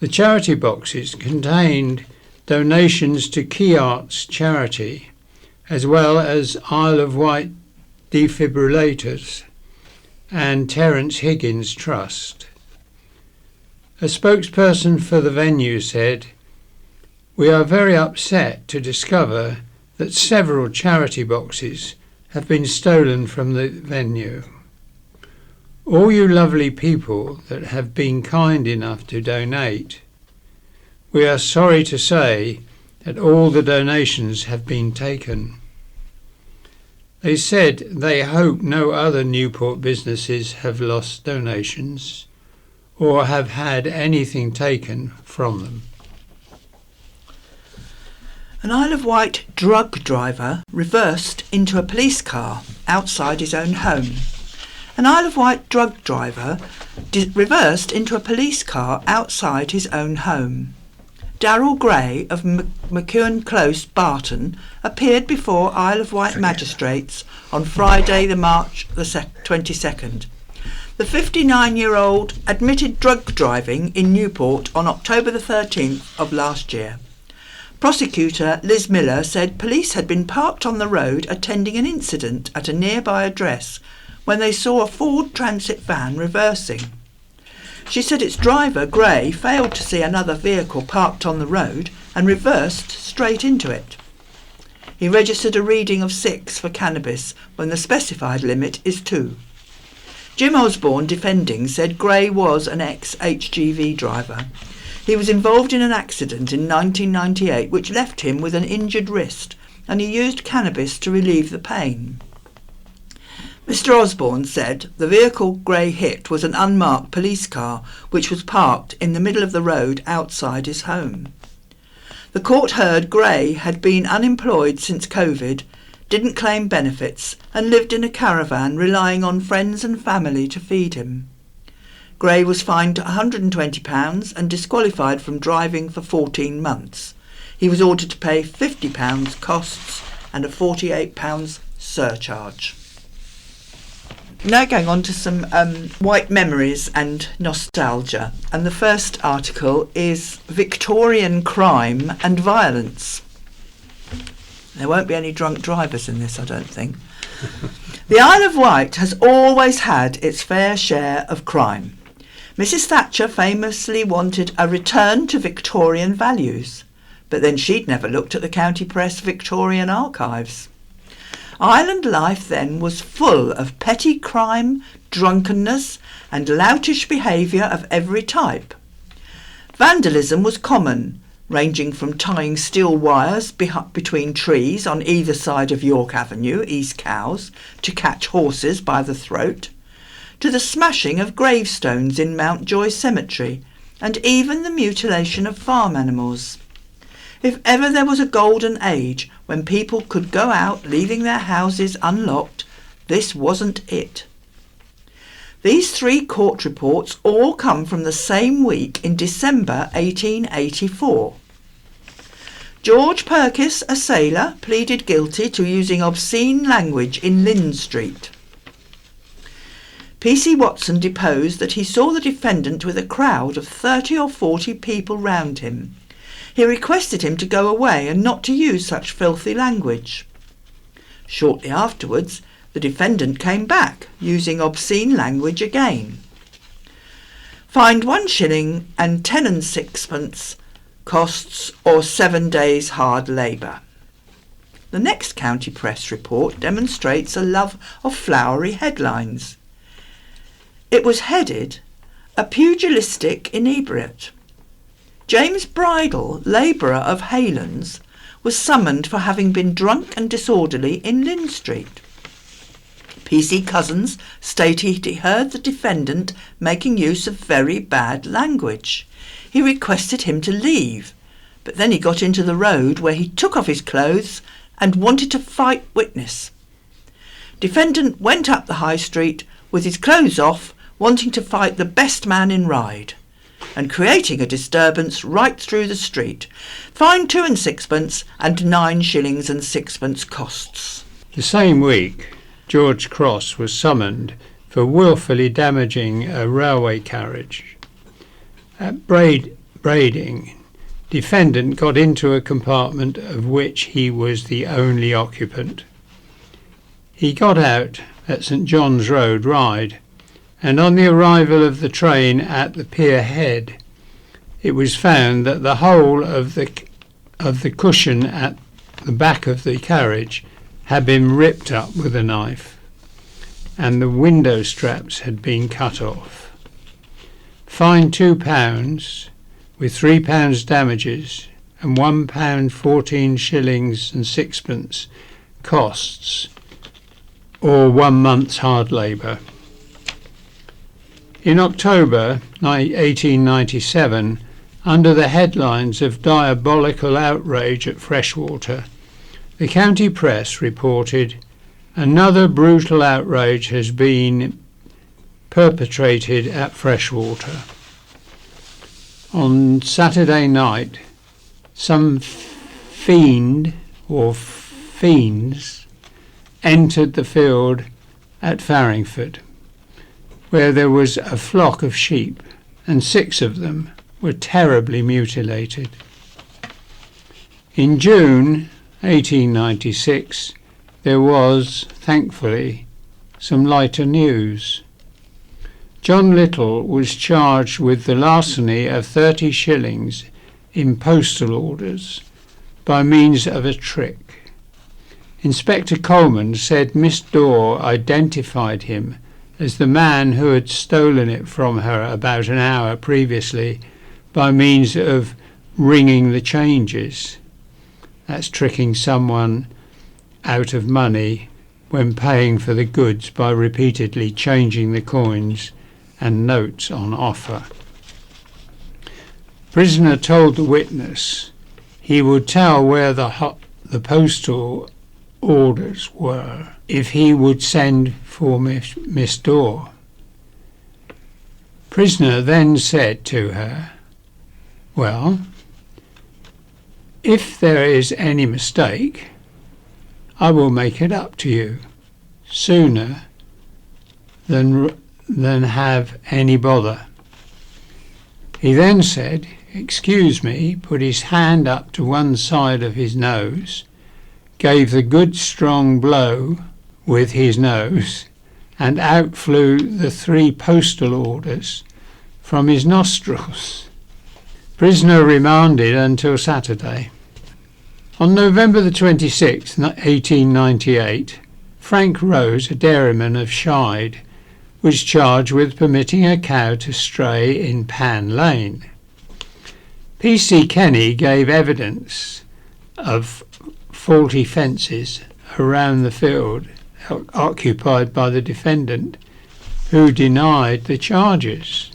The charity boxes contained donations to Key Arts charity, as well as Isle of Wight defibrillators and Terence Higgins Trust. A spokesperson for the venue said, "We are very upset to discover that several charity boxes have been stolen from the venue. All you lovely people that have been kind enough to donate, we are sorry to say that all the donations have been taken." They said they hope no other Newport businesses have lost donations or have had anything taken from them. An Isle of Wight drug driver reversed into a police car outside his own home. An Isle of Wight drug driver reversed into a police car outside his own home. Darryl Gray of McEwen Close, Barton, appeared before Isle of Wight magistrates on Friday, March the 22nd. The 59-year-old admitted drug driving in Newport on October the 13th of last year. Prosecutor Liz Miller said police had been parked on the road attending an incident at a nearby address when they saw a Ford Transit van reversing. She said its driver, Gray, failed to see another vehicle parked on the road and reversed straight into it. He registered a reading of 6 for cannabis when the specified limit is 2. Jim Osborne, defending, said Gray was an ex-HGV driver. He was involved in an accident in 1998 which left him with an injured wrist, and he used cannabis to relieve the pain. Mr. Osborne said the vehicle Gray hit was an unmarked police car which was parked in the middle of the road outside his home. The court heard Gray had been unemployed since COVID, didn't claim benefits and lived in a caravan relying on friends and family to feed him. Gray was fined £120 and disqualified from driving for 14 months. He was ordered to pay £50 costs and a £48 surcharge. Now going on to some Wight memories and nostalgia. And the first article is Victorian crime and violence. There won't be any drunk drivers in this, I don't think. The Isle of Wight has always had its fair share of crime. Mrs. Thatcher famously wanted a return to Victorian values, but then she'd never looked at the County Press Victorian archives. Island life then was full of petty crime, drunkenness and loutish behaviour of every type. Vandalism was common, ranging from tying steel wires between trees on either side of York Avenue, East Cowes, to catch horses by the throat, to the smashing of gravestones in Mountjoy Cemetery, and even the mutilation of farm animals. If ever there was a golden age when people could go out leaving their houses unlocked, this wasn't it. These 3 court reports all come from the same week in December 1884. George Purkis, a sailor, pleaded guilty to using obscene language in Lynn Street. P.C. Watson deposed that he saw the defendant with a crowd of 30 or 40 people round him. He requested him to go away and not to use such filthy language. Shortly afterwards, the defendant came back, using obscene language again. fined 1 shilling and 10 and 6pence costs or 7 days hard labour. The next county press report demonstrates a love of flowery headlines. It was headed, "A pugilistic inebriate." James Bridle, labourer of Haylands, was summoned for having been drunk and disorderly in Lynn Street. PC Cousins stated he heard the defendant making use of very bad language. He requested him to leave, but then he got into the road where he took off his clothes and wanted to fight witness. Defendant went up the high street with his clothes off, wanting to fight the best man in Ryde, and creating a disturbance right through the street. Fined 2 and 6pence and 9 shillings and 6pence costs. The same week, George Cross was summoned for wilfully damaging a railway carriage. At Brading, defendant got into a compartment of which he was the only occupant. He got out at St John's Road, Ryde, and on the arrival of the train at the pier head, it was found that the whole of the cushion at the back of the carriage had been ripped up with a knife, and the window straps had been cut off. Fined £2 with £3 damages and £1 14 shillings and 6pence costs, or 1 month's hard labour. In October 1897, under the headlines of diabolical outrage at Freshwater, the county press reported, "Another brutal outrage has been perpetrated at Freshwater." On Saturday night, some fiend or fiends entered the field at Farringford, where there was a flock of sheep, and 6 of them were terribly mutilated. In June 1896, there was, thankfully, some lighter news. John Little was charged with the larceny of 30 shillings in postal orders by means of a trick. Inspector Coleman said Miss Dorr identified him as the man who had stolen it from her about an hour previously by means of ringing the changes. That's tricking someone out of money when paying for the goods by repeatedly changing the coins and notes on offer. Prisoner told the witness he would tell where the postal orders were if he would send for Miss Dorr. Prisoner then said to her, "Well, if there is any mistake, I will make it up to you sooner than have any bother." He then said, "Excuse me," put his hand up to one side of his nose, gave the good strong blow with his nose, and out flew the 3 postal orders from his nostrils. Prisoner remanded until Saturday. On November the 26th, 1898, Frank Rose, a dairyman of Ryde, was charged with permitting a cow to stray in Pan Lane. PC Kenny gave evidence of faulty fences around the field occupied by the defendant, who denied the charges.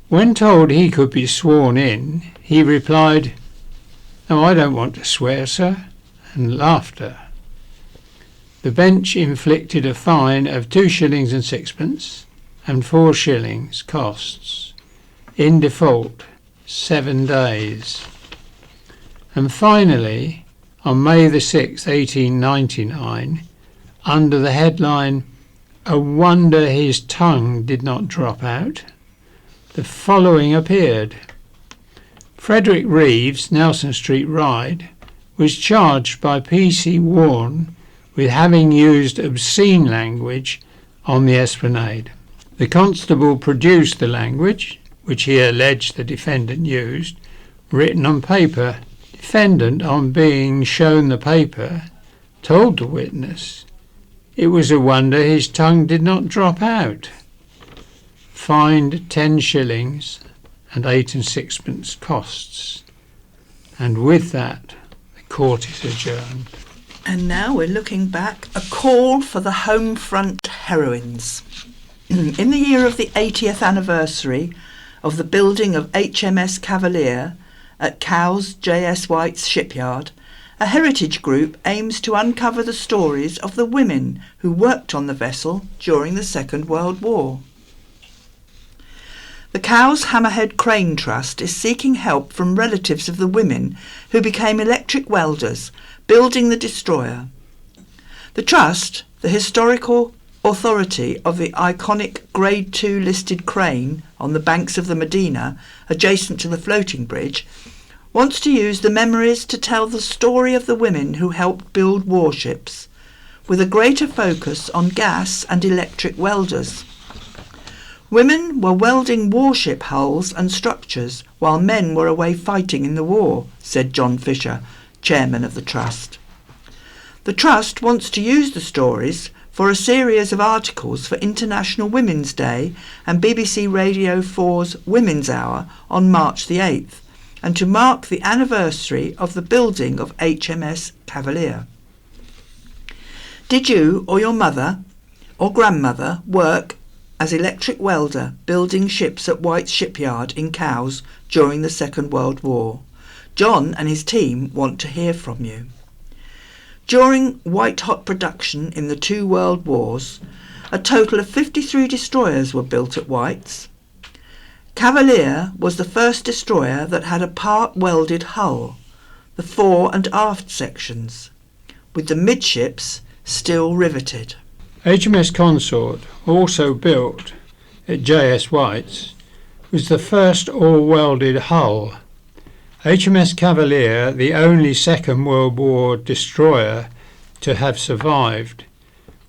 When told he could be sworn in, he replied, "No, I don't want to swear, sir," and laughter. The bench inflicted a fine of 2 shillings and 6pence and 4 shillings costs, in default 7 days. And finally, on May the 6th, 1899, under the headline, "A Wonder His Tongue Did Not Drop Out," the following appeared. Frederick Reeves, Nelson Street, Ryde, was charged by PC Warren with having used obscene language on the esplanade. The constable produced the language, which he alleged the defendant used, written on paper. Defendant, on being shown the paper, told the witness it was a wonder his tongue did not drop out. Fined 10 shillings and 8 and 6pence costs. And with that, the court is adjourned. And now we're looking back, a call for the home front heroines. In the year of the 80th anniversary of the building of HMS Cavalier at Cowes J.S. White's shipyard, a heritage group aims to uncover the stories of the women who worked on the vessel during the Second World War. The Cowes Hammerhead Crane Trust is seeking help from relatives of the women who became electric welders building the destroyer. The Trust, the historical authority of the iconic Grade 2 listed crane on the banks of the Medina, adjacent to the floating bridge, wants to use the memories to tell the story of the women who helped build warships, with a greater focus on gas and electric welders. Women were welding warship hulls and structures while men were away fighting in the war, said John Fisher, chairman of the Trust. The Trust wants to use the stories for a series of articles for International Women's Day and BBC Radio 4's Women's Hour on March the 8th, and to mark the anniversary of the building of HMS Cavalier. Did you or your mother or grandmother work as electric welder building ships at White's shipyard in Cowes during the Second World War? John and his team want to hear from you. During white-hot production in the two world wars, a total of 53 destroyers were built at White's. Cavalier was the first destroyer that had a part-welded hull, the fore and aft sections, with the midships still riveted. HMS Consort, also built at J.S. White's, was the first all-welded hull. HMS Cavalier, the only Second World War destroyer to have survived,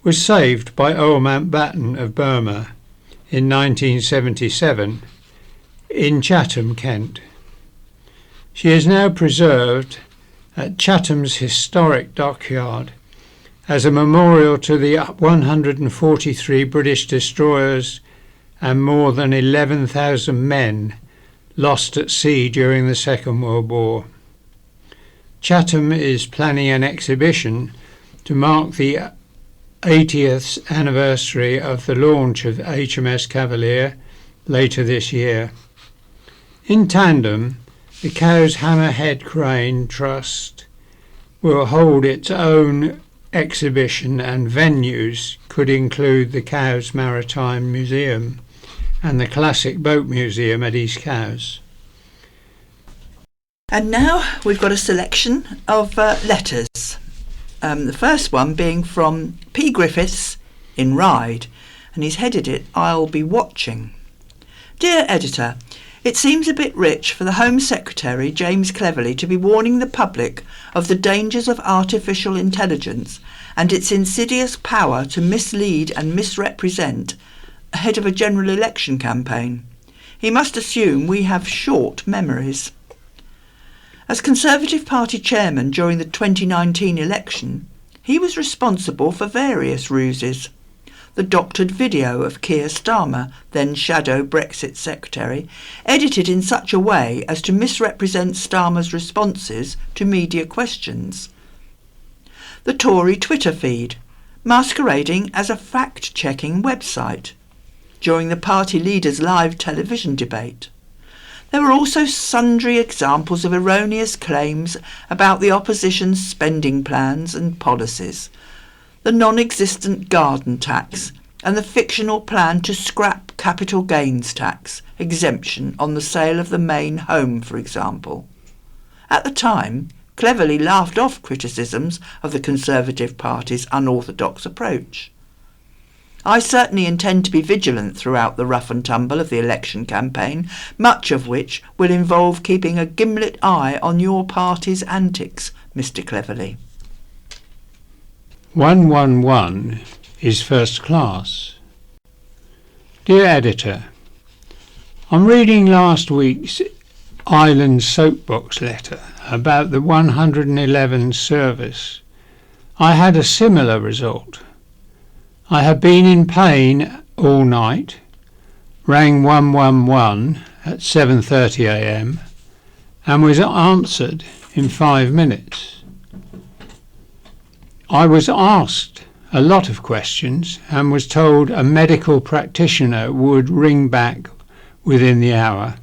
was saved by Earl Mountbatten of Burma in 1977 in Chatham, Kent. She is now preserved at Chatham's historic dockyard as a memorial to the 143 British destroyers and more than 11,000 men lost at sea during the Second World War. Chatham is planning an exhibition to mark the 80th anniversary of the launch of HMS Cavalier later this year. In tandem, the Cowes Hammerhead Crane Trust will hold its own exhibition, and venues could include the Cowes Maritime Museum and the Classic Boat Museum at East Cowes. And now we've got a selection of letters. The first one being from P. Griffiths in Ryde, and he's headed it, "I'll be watching." Dear Editor, it seems a bit rich for the Home Secretary, James Cleverly, to be warning the public of the dangers of artificial intelligence and its insidious power to mislead and misrepresent ahead of a general election campaign. He must assume we have short memories. As Conservative Party chairman during the 2019 election, he was responsible for various ruses. The doctored video of Keir Starmer, then shadow Brexit secretary, edited in such a way as to misrepresent Starmer's responses to media questions. The Tory Twitter feed, masquerading as a fact-checking website during the party leader's live television debate. There were also sundry examples of erroneous claims about the opposition's spending plans and policies, the non-existent garden tax and the fictional plan to scrap capital gains tax exemption on the sale of the main home, for example. At the time, Cleverly laughed off criticisms of the Conservative Party's unorthodox approach. I certainly intend to be vigilant throughout the rough and tumble of the election campaign, much of which will involve keeping a gimlet eye on your party's antics, Mr. Cleverly. 111 is first class. Dear Editor, I'm reading last week's Island Soapbox letter about the 111 service. I had a similar result. I had been in pain all night, rang 111 at 7:30 a.m. and was answered in 5 minutes. I was asked a lot of questions and was told a medical practitioner would ring back within the hour.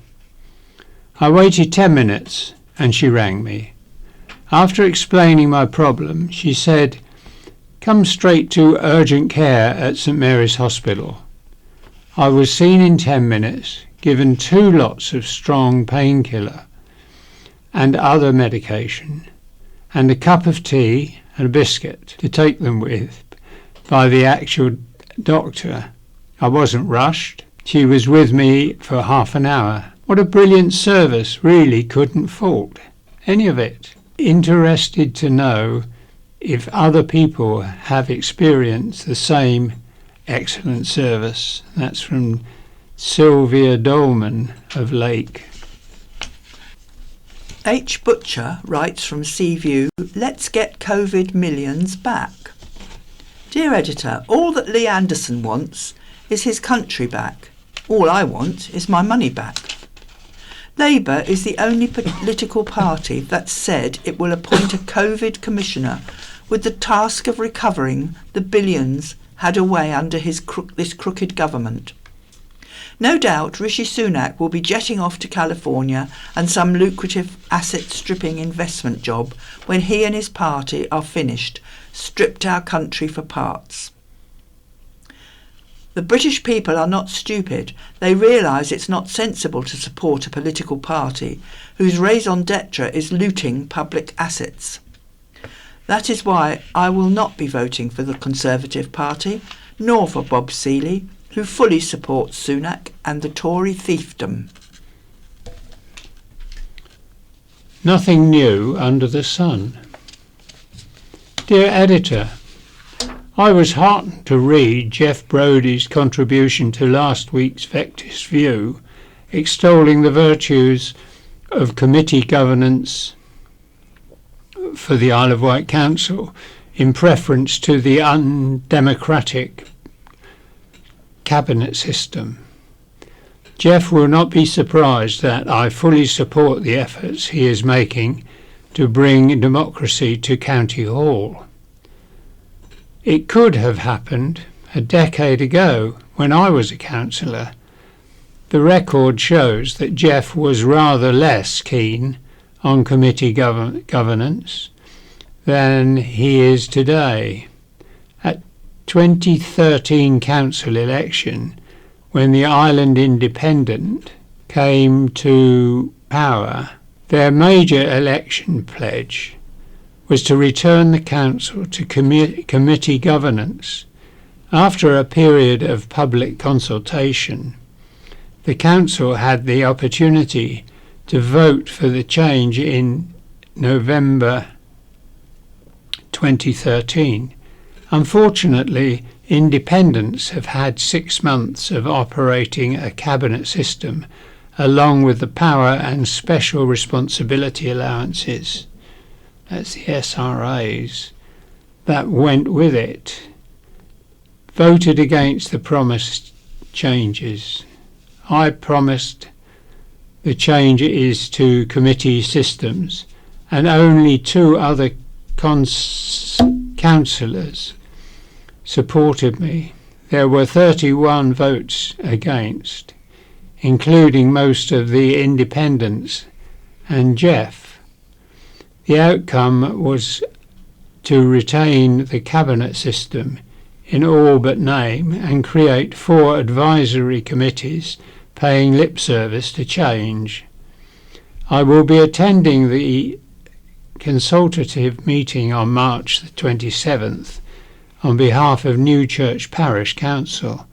I waited 10 minutes and she rang me. After explaining my problem, she said, "Come straight to urgent care at St Mary's Hospital." I was seen in 10 minutes, given 2 lots of strong painkiller and other medication, and a cup of tea and a biscuit to take them with by the actual doctor. I wasn't rushed. She was with me for half an hour. What a brilliant service, really couldn't fault any of it. Interested to know if other people have experienced the same excellent service. That's from Sylvia Dolman of Lake. H. Butcher writes from Seaview, "Let's get COVID millions back." Dear Editor, all that Lee Anderson wants is his country back. All I want is my money back. Labour is the only political party that said it will appoint a COVID commissioner with the task of recovering the billions had away under this crooked government. No doubt Rishi Sunak will be jetting off to California and some lucrative asset-stripping investment job when he and his party are finished, stripped our country for parts. The British people are not stupid. They realise it's not sensible to support a political party whose raison d'etre is looting public assets. That is why I will not be voting for the Conservative Party, nor for Bob Seeley, who fully supports Sunak and the Tory thiefdom. Nothing new under the sun. Dear Editor, I was heartened to read Jeff Brodie's contribution to last week's Vectis View, extolling the virtues of committee governance for the Isle of Wight Council in preference to the undemocratic cabinet system. Jeff will not be surprised that I fully support the efforts he is making to bring democracy to County Hall. It could have happened a decade ago when I was a councillor. The record shows that Jeff was rather less keen on committee governance than he is today. At 2013 council election, when the Island Independent came to power, their major election pledge was to return the council to committee governance. After a period of public consultation, the council had the opportunity to vote for the change in November 2013. Unfortunately, independents have had 6 months of operating a cabinet system, along with the power and special responsibility allowances, that's the SRAs, that went with it, voted against the promised changes. I promised the change is to committee systems, and only 2 other councillors supported me. There were 31 votes against, including most of the independents and Jeff. The outcome was to retain the cabinet system in all but name and create 4 advisory committees paying lip service to change. I will be attending the consultative meeting on March the 27th on behalf of Newchurch Parish Council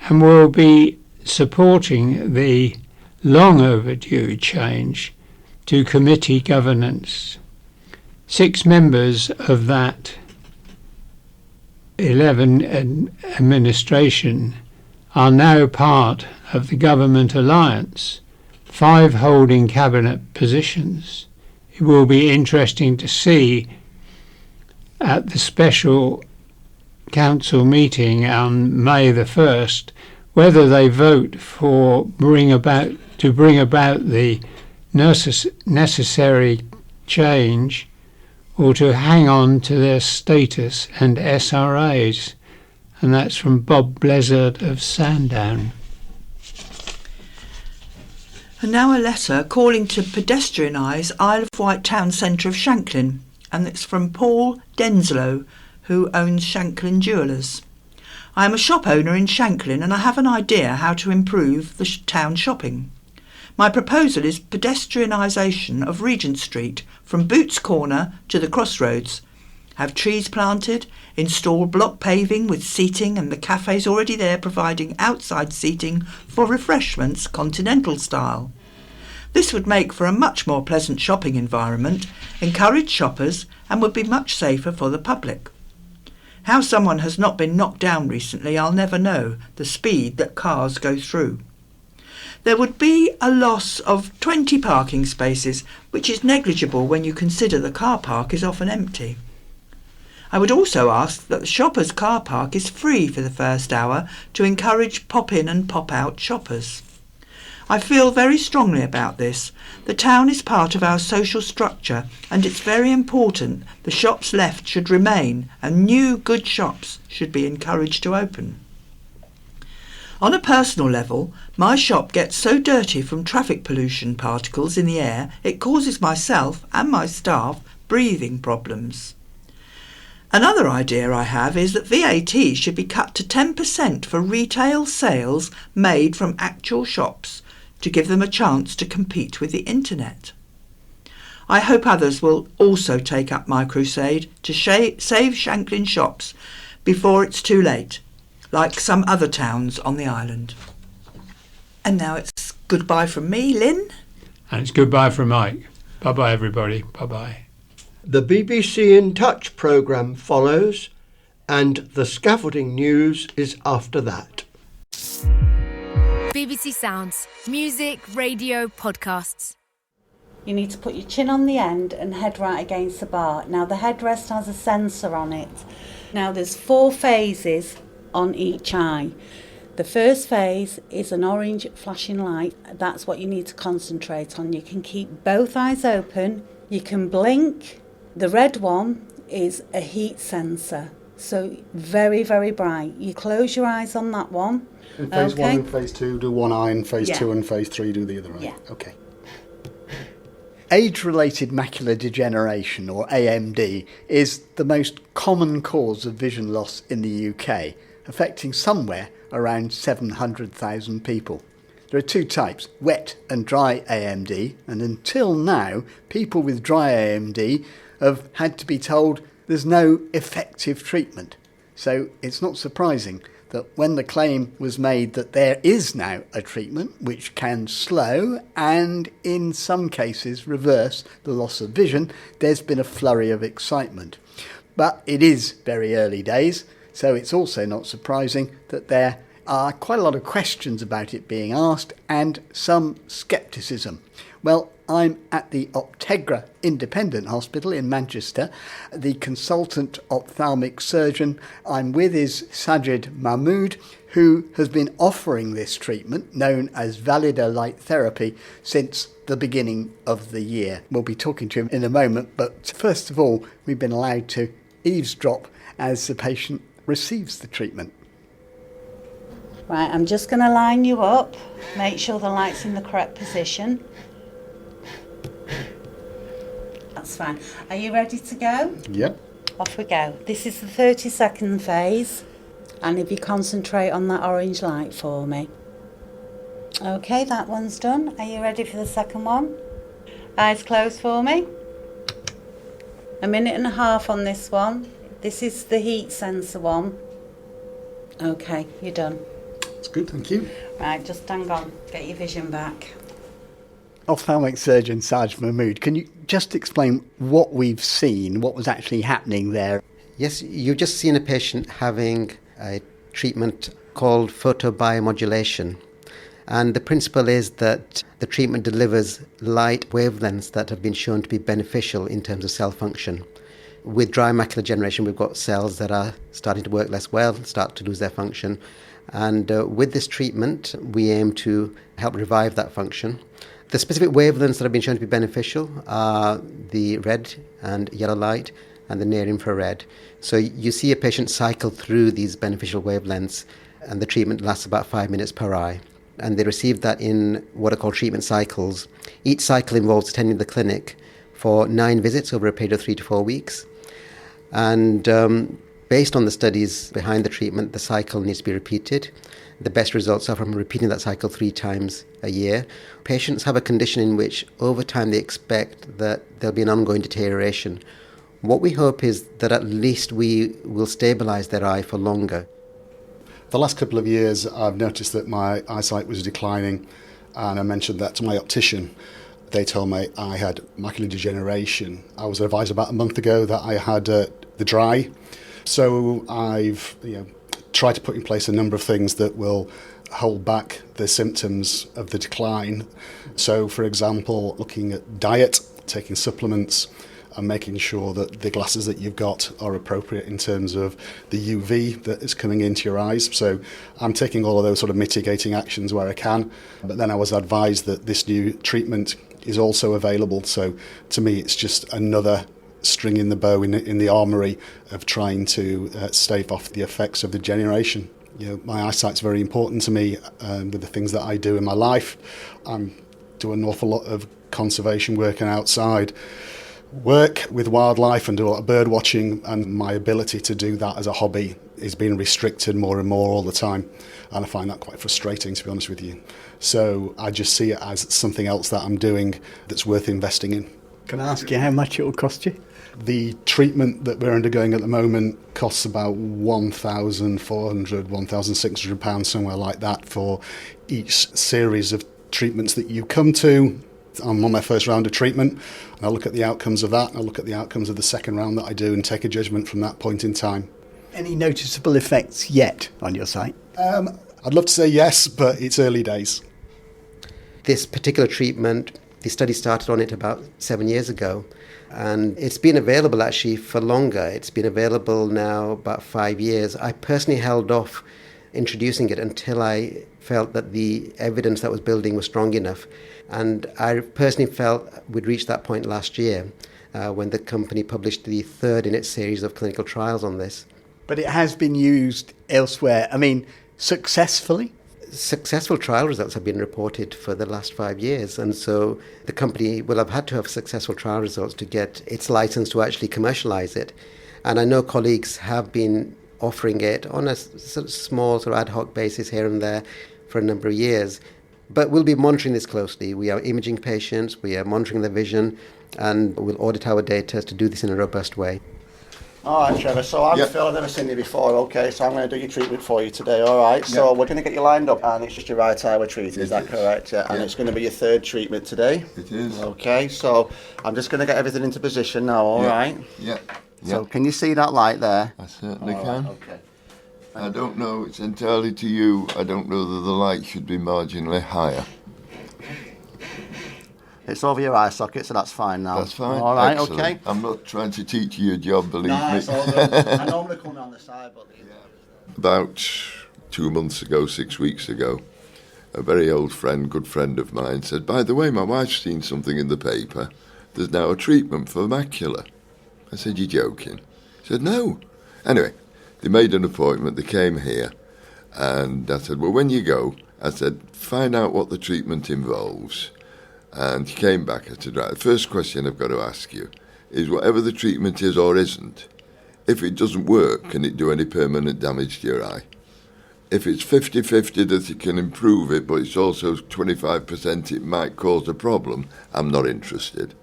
and will be supporting the long overdue change to committee governance. 6 members of that 11 administration are now part of the government alliance, 5 holding cabinet positions. It will be interesting to see at the special council meeting on May the 1st whether they vote to bring about the necessary change, or to hang on to their status and SRAs. And that's from Bob Blizzard of Sandown. And now a letter calling to pedestrianise Isle of Wight town centre of Shanklin, and it's from Paul Denslow, who owns Shanklin Jewellers. I am a shop owner in Shanklin and I have an idea how to improve the town shopping. My proposal is pedestrianisation of Regent Street from Boots Corner to the crossroads. Have trees planted, install block paving with seating, and the cafes already there providing outside seating for refreshments continental style. This would make for a much more pleasant shopping environment, encourage shoppers, and would be much safer for the public. How someone has not been knocked down recently, I'll never know, the speed that cars go through. There would be a loss of 20 parking spaces, which is negligible when you consider the car park is often empty. I would also ask that the shoppers' car park is free for the first hour to encourage pop-in and pop-out shoppers. I feel very strongly about this. The town is part of our social structure and it's very important the shops left should remain and new good shops should be encouraged to open. On a personal level, my shop gets so dirty from traffic pollution particles in the air it causes myself and my staff breathing problems. Another idea I have is that VAT should be cut to 10% for retail sales made from actual shops to give them a chance to compete with the internet. I hope others will also take up my crusade to save Shanklin shops before it's too late, like some other towns on the island. And now it's goodbye from me, Lynn. And it's goodbye from Mike. Bye-bye, everybody. Bye-bye. The BBC In Touch programme follows, and the scaffolding news is after that. BBC Sounds. Music, radio, podcasts. You need to put your chin on the end and head right against the bar. Now the headrest has a sensor on it. Now there's 4 phases on each eye. The first phase is an orange flashing light. That's what you need to concentrate on. You can keep both eyes open. You can blink. The red one is a heat sensor. So very, very bright. You close your eyes on that one. In phase 1 and phase 2 do one eye, and phase 2 and phase 3 do the other eye. Yeah. Okay. Age-related macular degeneration, or AMD, is the most common cause of vision loss in the UK, affecting somewhere around 700,000 people. There are 2 types, wet and dry AMD, and until now, people with dry AMD have had to be told there's no effective treatment. So it's not surprising that when the claim was made that there is now a treatment which can slow and in some cases reverse the loss of vision, there's been a flurry of excitement. But it is very early days, so it's also not surprising that there are quite a lot of questions about it being asked and some scepticism. Well, I'm at the Optegra Independent Hospital in Manchester. The consultant ophthalmic surgeon I'm with is Sajid Mahmood, who has been offering this treatment, known as Valida Light Therapy, since the beginning of the year. We'll be talking to him in a moment, but first of all, we've been allowed to eavesdrop as the patient receives the treatment. Right, I'm just going to line you up, make sure the light's in the correct position. That's fine. Are you ready to go? Yep. Off we go. This is the 30-second phase, and if you concentrate on that orange light for me. Okay, that one's done. Are you ready for the second one? Eyes closed for me. 1.5 minutes on this one. This is the heat sensor one. Okay, you're done. That's good, thank you. Right, just hang on. Get your vision back. Ophthalmic surgeon Sajid Mahmood, can you just explain what we've seen, what was actually happening there? Yes, you've just seen a patient having a treatment called photobiomodulation. And the principle is that the treatment delivers light wavelengths that have been shown to be beneficial in terms of cell function. With dry macular degeneration, we've got cells that are starting to work less well, start to lose their function. And with this treatment, we aim to help revive that function. The specific wavelengths that have been shown to be beneficial are the red and yellow light and the near infrared. So you see a patient cycle through these beneficial wavelengths, and the treatment lasts about 5 minutes per eye. And they receive that in what are called treatment cycles. Each cycle involves attending the clinic for 9 visits over a period of 3 to 4 weeks. And based on the studies behind the treatment, the cycle needs to be repeated. The best results are from repeating that cycle 3 times a year. Patients have a condition in which over time they expect that there'll be an ongoing deterioration. What we hope is that at least we will stabilise their eye for longer. The last couple of years I've noticed that my eyesight was declining, and I mentioned that to my optician. They told me I had macular degeneration. I was advised about a month ago that I had the dry. So I've tried to put in place a number of things that will hold back the symptoms of the decline. So, for example, looking at diet, taking supplements, and making sure that the glasses that you've got are appropriate in terms of the UV that is coming into your eyes. So I'm taking all of those sort of mitigating actions where I can. But then I was advised that this new treatment is also available. So to me, it's just another string in the bow in the armoury of trying to stave off the effects of the degeneration. My eyesight's very important to me with the things that I do in my life. I do an awful lot of conservation work and outside work with wildlife and do a lot of bird watching, and my ability to do that as a hobby is being restricted more and more all the time, and I find that quite frustrating, to be honest with you. So I just see it as something else that I'm doing that's worth investing in. Can I ask you how much it will cost you? The treatment that we're undergoing at the moment costs about £1,400, £1,600, somewhere like that, for each series of treatments that you come to. I'm on my first round of treatment, and I'll look at the outcomes of that, and I'll look at the outcomes of the second round that I do and take a judgment from that point in time. Any noticeable effects yet on your sight? I'd love to say yes, but it's early days. This particular treatment, the study started on it about 7 years ago, and it's been available actually for longer. It's been available now about 5 years. I personally held off introducing it until I felt that the evidence that was building was strong enough. And I personally felt we'd reached that point last year when the company published the third in its series of clinical trials on this. But it has been used elsewhere. I mean, successfully? Successful trial results have been reported for the last 5 years, and so the company will have had to have successful trial results to get its license to actually commercialise it. And I know colleagues have been offering it on a small sort of ad hoc basis here and there for a number of years. But we'll be monitoring this closely. We are imaging patients, we are monitoring their vision, and we'll audit our data to do this in a robust way. All right, Trevor, so I'm Phil, I've never seen you before, okay, so I'm going to do your treatment for you today, all right? So we're going to get you lined up, and it's just your right eye we're treating, is that correct? Yeah, and it's going to be your third treatment today. It is. Okay, so I'm just going to get everything into position now, all right? Yeah. So can you see that light there? I certainly can. Right, okay. I don't know, it's entirely to you. I don't know that the light should be marginally higher. It's over your eye socket, so that's fine now. That's fine. All right, excellent. okay. I'm not trying to teach you a job, believe me. No, it's all good. I normally come on the side, but... About 2 months ago, 6 weeks ago, a very old friend, good friend of mine, said, by the way, my wife's seen something in the paper. There's now a treatment for macula. I said, you're joking? He said, no. Anyway, they made an appointment, they came here, and I said, well, when you go, I said, find out what the treatment involves. And he came back, I said, right, the first question I've got to ask you is whatever the treatment is or isn't, if it doesn't work, can it do any permanent damage to your eye? If it's 50-50 that it can improve it, but it's also 25% it might cause a problem, I'm not interested.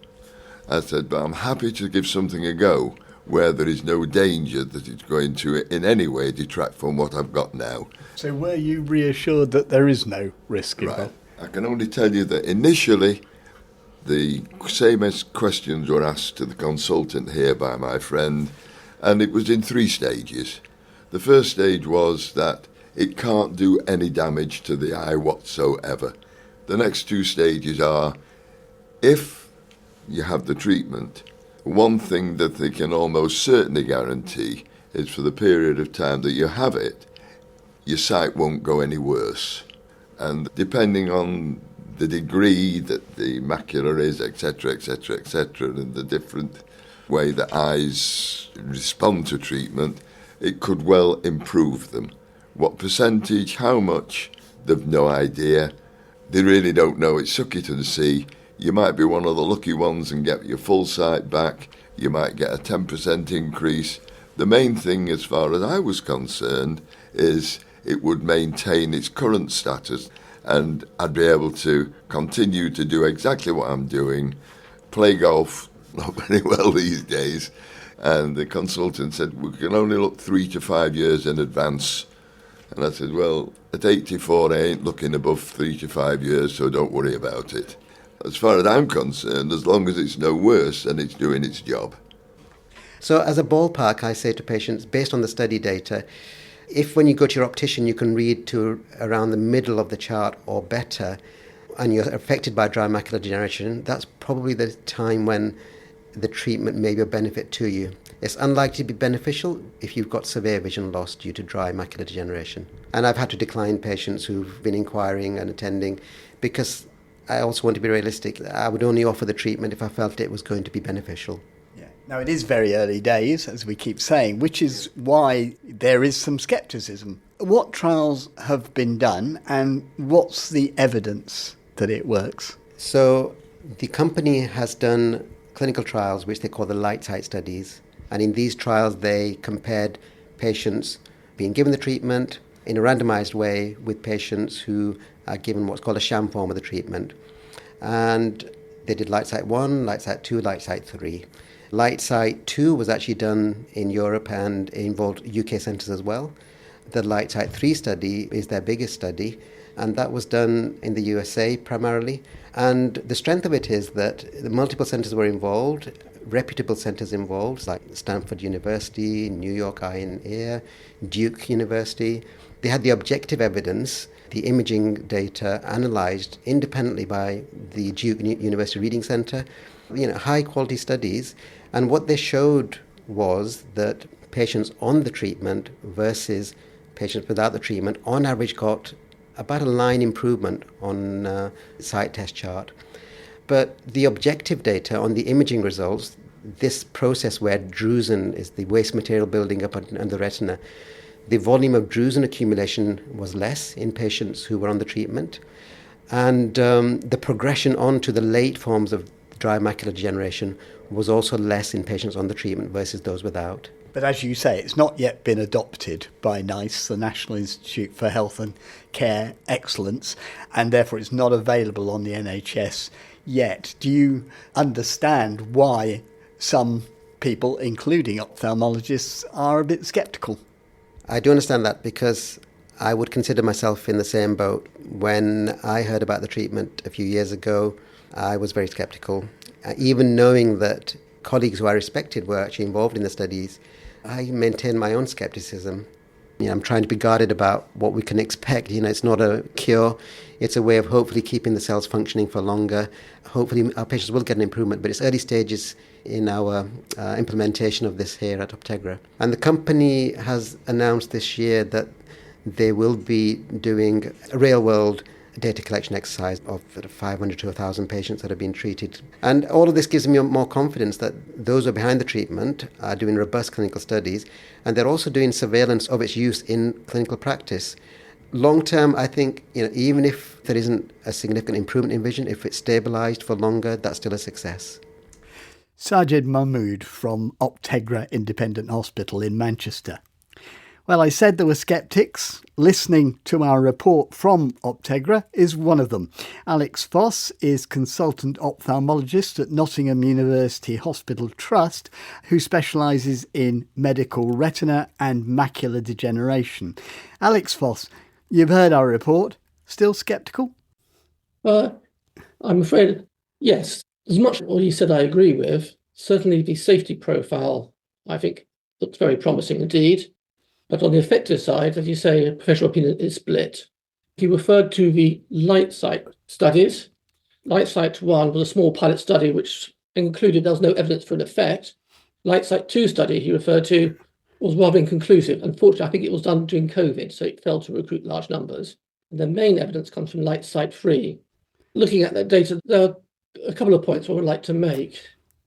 I said, but I'm happy to give something a go where there is no danger that it's going to in any way detract from what I've got now. So were you reassured that there is no risk involved? Right. I can only tell you that initially the same as questions were asked to the consultant here by my friend, and it was in 3 stages. The first stage was that it can't do any damage to the eye whatsoever. The next two stages are, if you have the treatment, one thing that they can almost certainly guarantee is for the period of time that you have it, your sight won't go any worse. And depending on the degree that the macula is, etc., etc., etc., and the different way that eyes respond to treatment, it could well improve them. What percentage, how much, they've no idea. They really don't know. It's suck it and see. You might be one of the lucky ones and get your full sight back. You might get a 10% increase. The main thing, as far as I was concerned, is it would maintain its current status, and I'd be able to continue to do exactly what I'm doing, play golf, not very well these days. And the consultant said, we can only look 3 to 5 years in advance. And I said, well, at 84, I ain't looking above 3 to 5 years, so don't worry about it. As far as I'm concerned, as long as it's no worse and it's doing its job. So as a ballpark, I say to patients, based on the study data, if when you go to your optician you can read to around the middle of the chart or better, and you're affected by dry macular degeneration, that's probably the time when the treatment may be a benefit to you. It's unlikely to be beneficial if you've got severe vision loss due to dry macular degeneration. And I've had to decline patients who've been inquiring and attending because I also want to be realistic. I would only offer the treatment if I felt it was going to be beneficial. Now, it is very early days, as we keep saying, which is why there is some scepticism. What trials have been done and what's the evidence that it works? So the company has done clinical trials, which they call the light sight studies. And in these trials, they compared patients being given the treatment in a randomized way with patients who are given what's called a sham form of the treatment. And they did light sight 1, light sight 2, light sight 3. Light sight 2 was actually done in Europe and involved UK centres as well. The light sight 3 study is their biggest study, and that was done in the USA primarily. And the strength of it is that the multiple centres were involved, reputable centres involved, like Stanford University, New York Eye and Ear, Duke University. They had the objective evidence, the imaging data analysed independently by the Duke University Reading Centre, high quality studies. And what they showed was that patients on the treatment versus patients without the treatment on average got about a line improvement on sight test chart. But the objective data on the imaging results, this process where drusen is the waste material building up on the retina, the volume of drusen accumulation was less in patients who were on the treatment. And the progression on to the late forms of dry macular degeneration was also less in patients on the treatment versus those without. But as you say, it's not yet been adopted by NICE, the National Institute for Health and Care Excellence, and therefore it's not available on the NHS yet. Do you understand why some people, including ophthalmologists, are a bit sceptical? I do understand that because I would consider myself in the same boat. When I heard about the treatment a few years ago, I was very sceptical. Even knowing that colleagues who I respected were actually involved in the studies, I maintained my own scepticism. I'm trying to be guarded about what we can expect. It's not a cure. It's a way of hopefully keeping the cells functioning for longer. Hopefully our patients will get an improvement, but it's early stages in our implementation of this here at Optegra. And the company has announced this year that they will be doing a real-world data collection exercise of 500 to 1,000 patients that have been treated. And all of this gives me more confidence that those who are behind the treatment are doing robust clinical studies, and they're also doing surveillance of its use in clinical practice. Long term, I think, even if there isn't a significant improvement in vision, if it's stabilised for longer, that's still a success. Sajid Mahmood from Optegra Independent Hospital in Manchester. Well, I said there were sceptics. Listening to our report from Optegra is one of them. Alex Foss is consultant ophthalmologist at Nottingham University Hospital Trust, who specialises in medical retina and macular degeneration. Alex Foss, you've heard our report. Still sceptical? I'm afraid, yes. As much as what you said I agree with, certainly the safety profile, I think, looks very promising indeed. But on the effective side, as you say, professional opinion is split. He referred to the LightSight studies. LightSight 1 was a small pilot study which included there was no evidence for an effect. LightSight 2 study he referred to was rather inconclusive. Unfortunately, I think it was done during COVID, so it failed to recruit large numbers. And the main evidence comes from LightSight 3. Looking at that data, there are a couple of points I would like to make.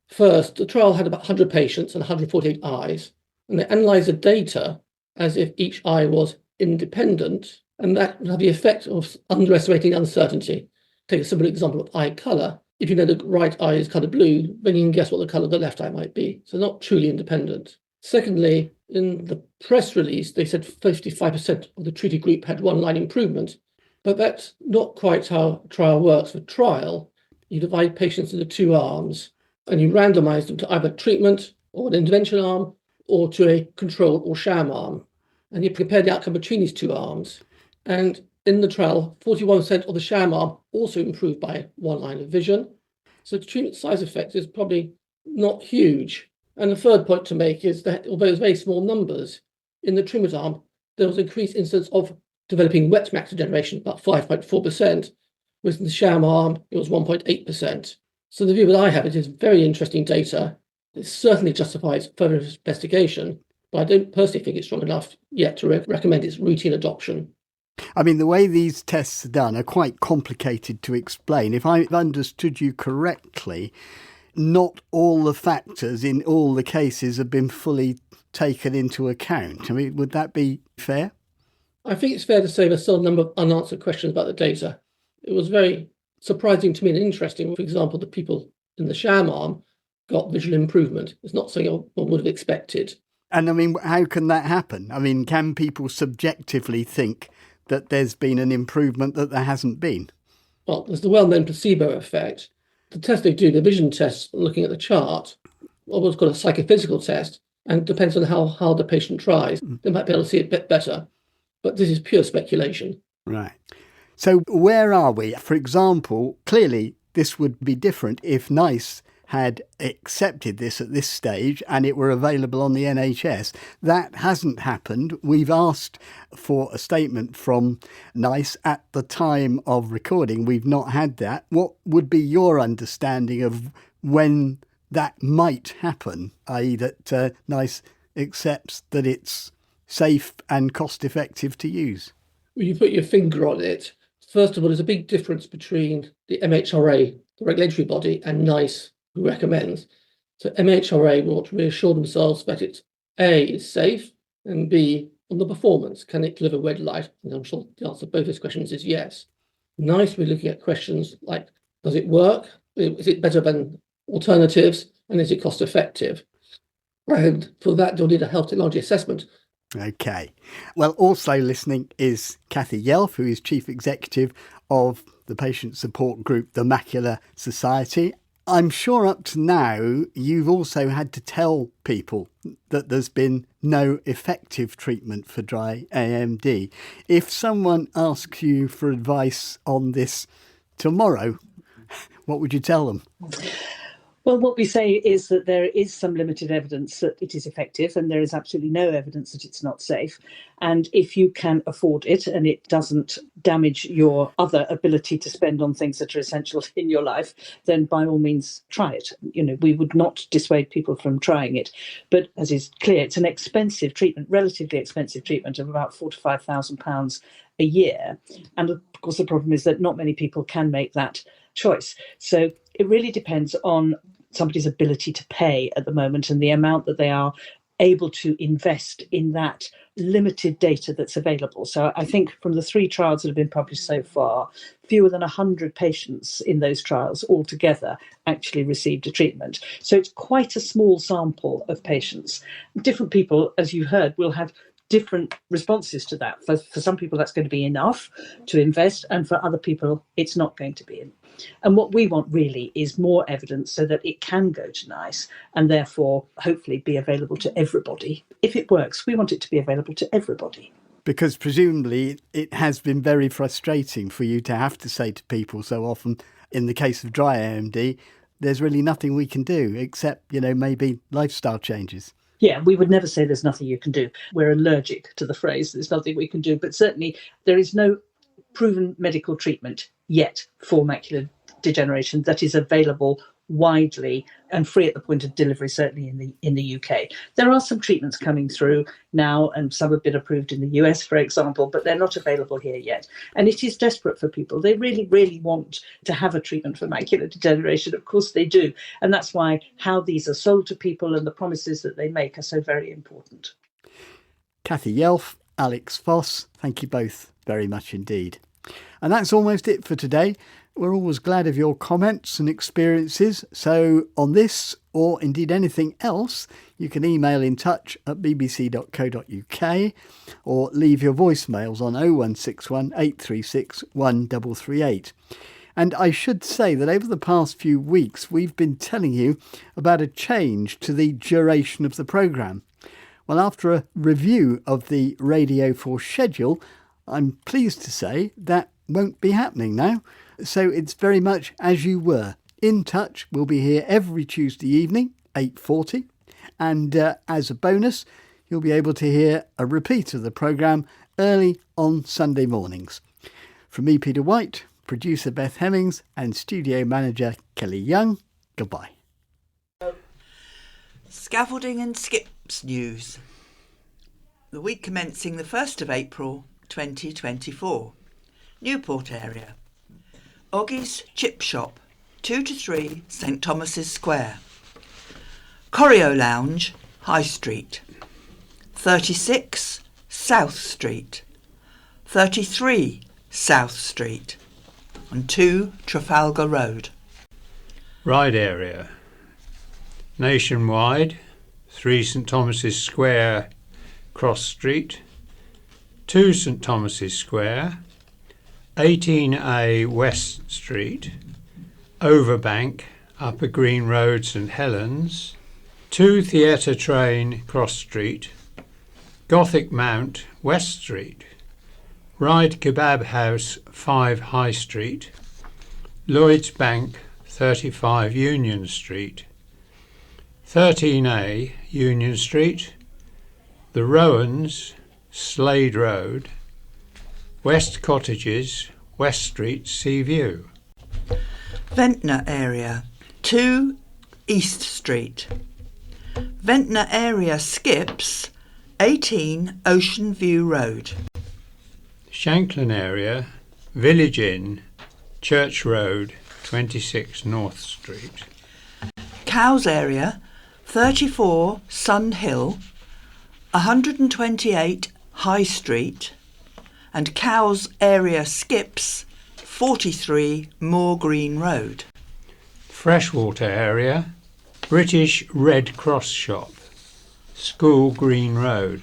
First, the trial had about 100 patients and 148 eyes, and they analysed the data as if each eye was independent, and that would have the effect of underestimating uncertainty. Take a simple example of eye colour. If you know the right eye is coloured blue, then you can guess what the colour of the left eye might be. So not truly independent. Secondly, in the press release, they said 55% of the treated group had one-line improvement, but that's not quite how a trial works. For trial, you divide patients into two arms, and you randomise them to either treatment or an intervention arm, or to a control or sham arm. And you compare the outcome between these two arms. And in the trial, 41% of the sham arm also improved by one line of vision. So the treatment size effect is probably not huge. And the third point to make is that although it's very small numbers, in the treatment arm, there was increased incidence of developing wet macular degeneration, about 5.4%, whereas in the sham arm, it was 1.8%. So the view that I have, it is very interesting data. It certainly justifies further investigation, but I don't personally think it's strong enough yet to recommend its routine adoption. I mean, the way these tests are done are quite complicated to explain. If I've understood you correctly, not all the factors in all the cases have been fully taken into account. I mean, would that be fair? I think it's fair to say there's still a number of unanswered questions about the data. It was very surprising to me and interesting, for example, the people in the sham arm got visual improvement. It's not something one would have expected. And I mean, how can that happen? I mean, can people subjectively think that there's been an improvement that there hasn't been? Well, there's the well-known placebo effect. The test they do, the vision test, looking at the chart, what's called a psychophysical test, and depends on how hard the patient tries. They might be able to see it a bit better, but this is pure speculation. Right. So where are we? For example, clearly this would be different if NICE had accepted this at this stage and it were available on the NHS. That hasn't happened. We've asked for a statement from NICE at the time of recording. We've not had that. What would be your understanding of when that might happen, i.e. that NICE accepts that it's safe and cost effective to use? Well, you put your finger on it. First of all, there's a big difference between the MHRA, the regulatory body, and NICE, who recommends. So MHRA want to reassure themselves that it's A, is safe, and B, on the performance. Can it deliver red light? And I'm sure the answer to both those questions is yes. NICE, we're looking at questions like, does it work? Is it better than alternatives? And is it cost effective? And for that, you'll need a health technology assessment. OK. Well, also listening is Cathy Yelf, who is Chief Executive of the patient support group, the Macular Society. I'm sure up to now, you've also had to tell people that there's been no effective treatment for dry AMD. If someone asks you for advice on this tomorrow, what would you tell them? Well, what we say is that there is some limited evidence that it is effective, and there is absolutely no evidence that it's not safe. And if you can afford it and it doesn't damage your other ability to spend on things that are essential in your life, then by all means try it. You know, we would not dissuade people from trying it. But as is clear, it's an expensive treatment, relatively expensive treatment of about £4,000 to £5,000 a year. And of course, the problem is that not many people can make that choice. So it really depends on somebody's ability to pay at the moment and the amount that they are able to invest in that limited data that's available. So I think from the 3 trials that have been published so far, fewer than 100 patients in those trials altogether actually received a treatment. So it's quite a small sample of patients. Different people, as you heard, will have different responses to that. For some people, that's going to be enough to invest, and for other people, it's not going to be. And what we want really is more evidence so that it can go to NICE and therefore hopefully be available to everybody. If it works, we want it to be available to everybody. Because presumably it has been very frustrating for you to have to say to people so often, in the case of dry AMD, there's really nothing we can do except, maybe lifestyle changes. Yeah, we would never say there's nothing you can do. We're allergic to the phrase, there's nothing we can do. But certainly there is no proven medical treatment yet for macular degeneration that is available widely and free at the point of delivery, certainly in the UK. There are some treatments coming through now, and some have been approved in the US, for example, but they're not available here yet. And it is desperate for people. They really, really want to have a treatment for macular degeneration. Of course they do. And that's why how these are sold to people and the promises that they make are so very important. Cathy Yelf, Alex Foss, thank you both very much indeed. And that's almost it for today. We're always glad of your comments and experiences. So on this, or indeed anything else, you can email in touch at bbc.co.uk or leave your voicemails on 0161 836 1338. And I should say that over the past few weeks, we've been telling you about a change to the duration of the programme. Well, after a review of the Radio 4 schedule, I'm pleased to say that won't be happening now. So it's very much as you were. In Touch will be here every Tuesday evening, 8:40. And as a bonus, you'll be able to hear a repeat of the programme early on Sunday mornings. From me, Peter White, producer Beth Hemmings and studio manager Kelly Young, goodbye. Scaffolding and skips news. The week commencing the 1st of April 2024. Newport area. Oggie's Chip Shop, 2 to 3 St Thomas's Square. Corio Lounge, High Street. 36 South Street. 33 South Street. On 2 Trafalgar Road. Ryde area. Nationwide, 3 St Thomas's Square, Cross Street. 2 St Thomas's Square. 18A West Street, Overbank, Upper Green Road, St Helens, 2 Theatre Train, Cross Street, Gothic Mount, West Street, Ryde Kebab House, 5 High Street, Lloyd's Bank, 35 Union Street, 13A Union Street, The Rowans, Slade Road, West Cottages, West Street, Seaview. Ventnor area, 2 East Street. Ventnor area skips, 18 Ocean View Road. Shanklin area, Village Inn, Church Road, 26 North Street. Cowes area, 34 Sun Hill, 128 High Street, and Cowes area skips, 43 Moor Green Road. Freshwater area, British Red Cross Shop, School Green Road.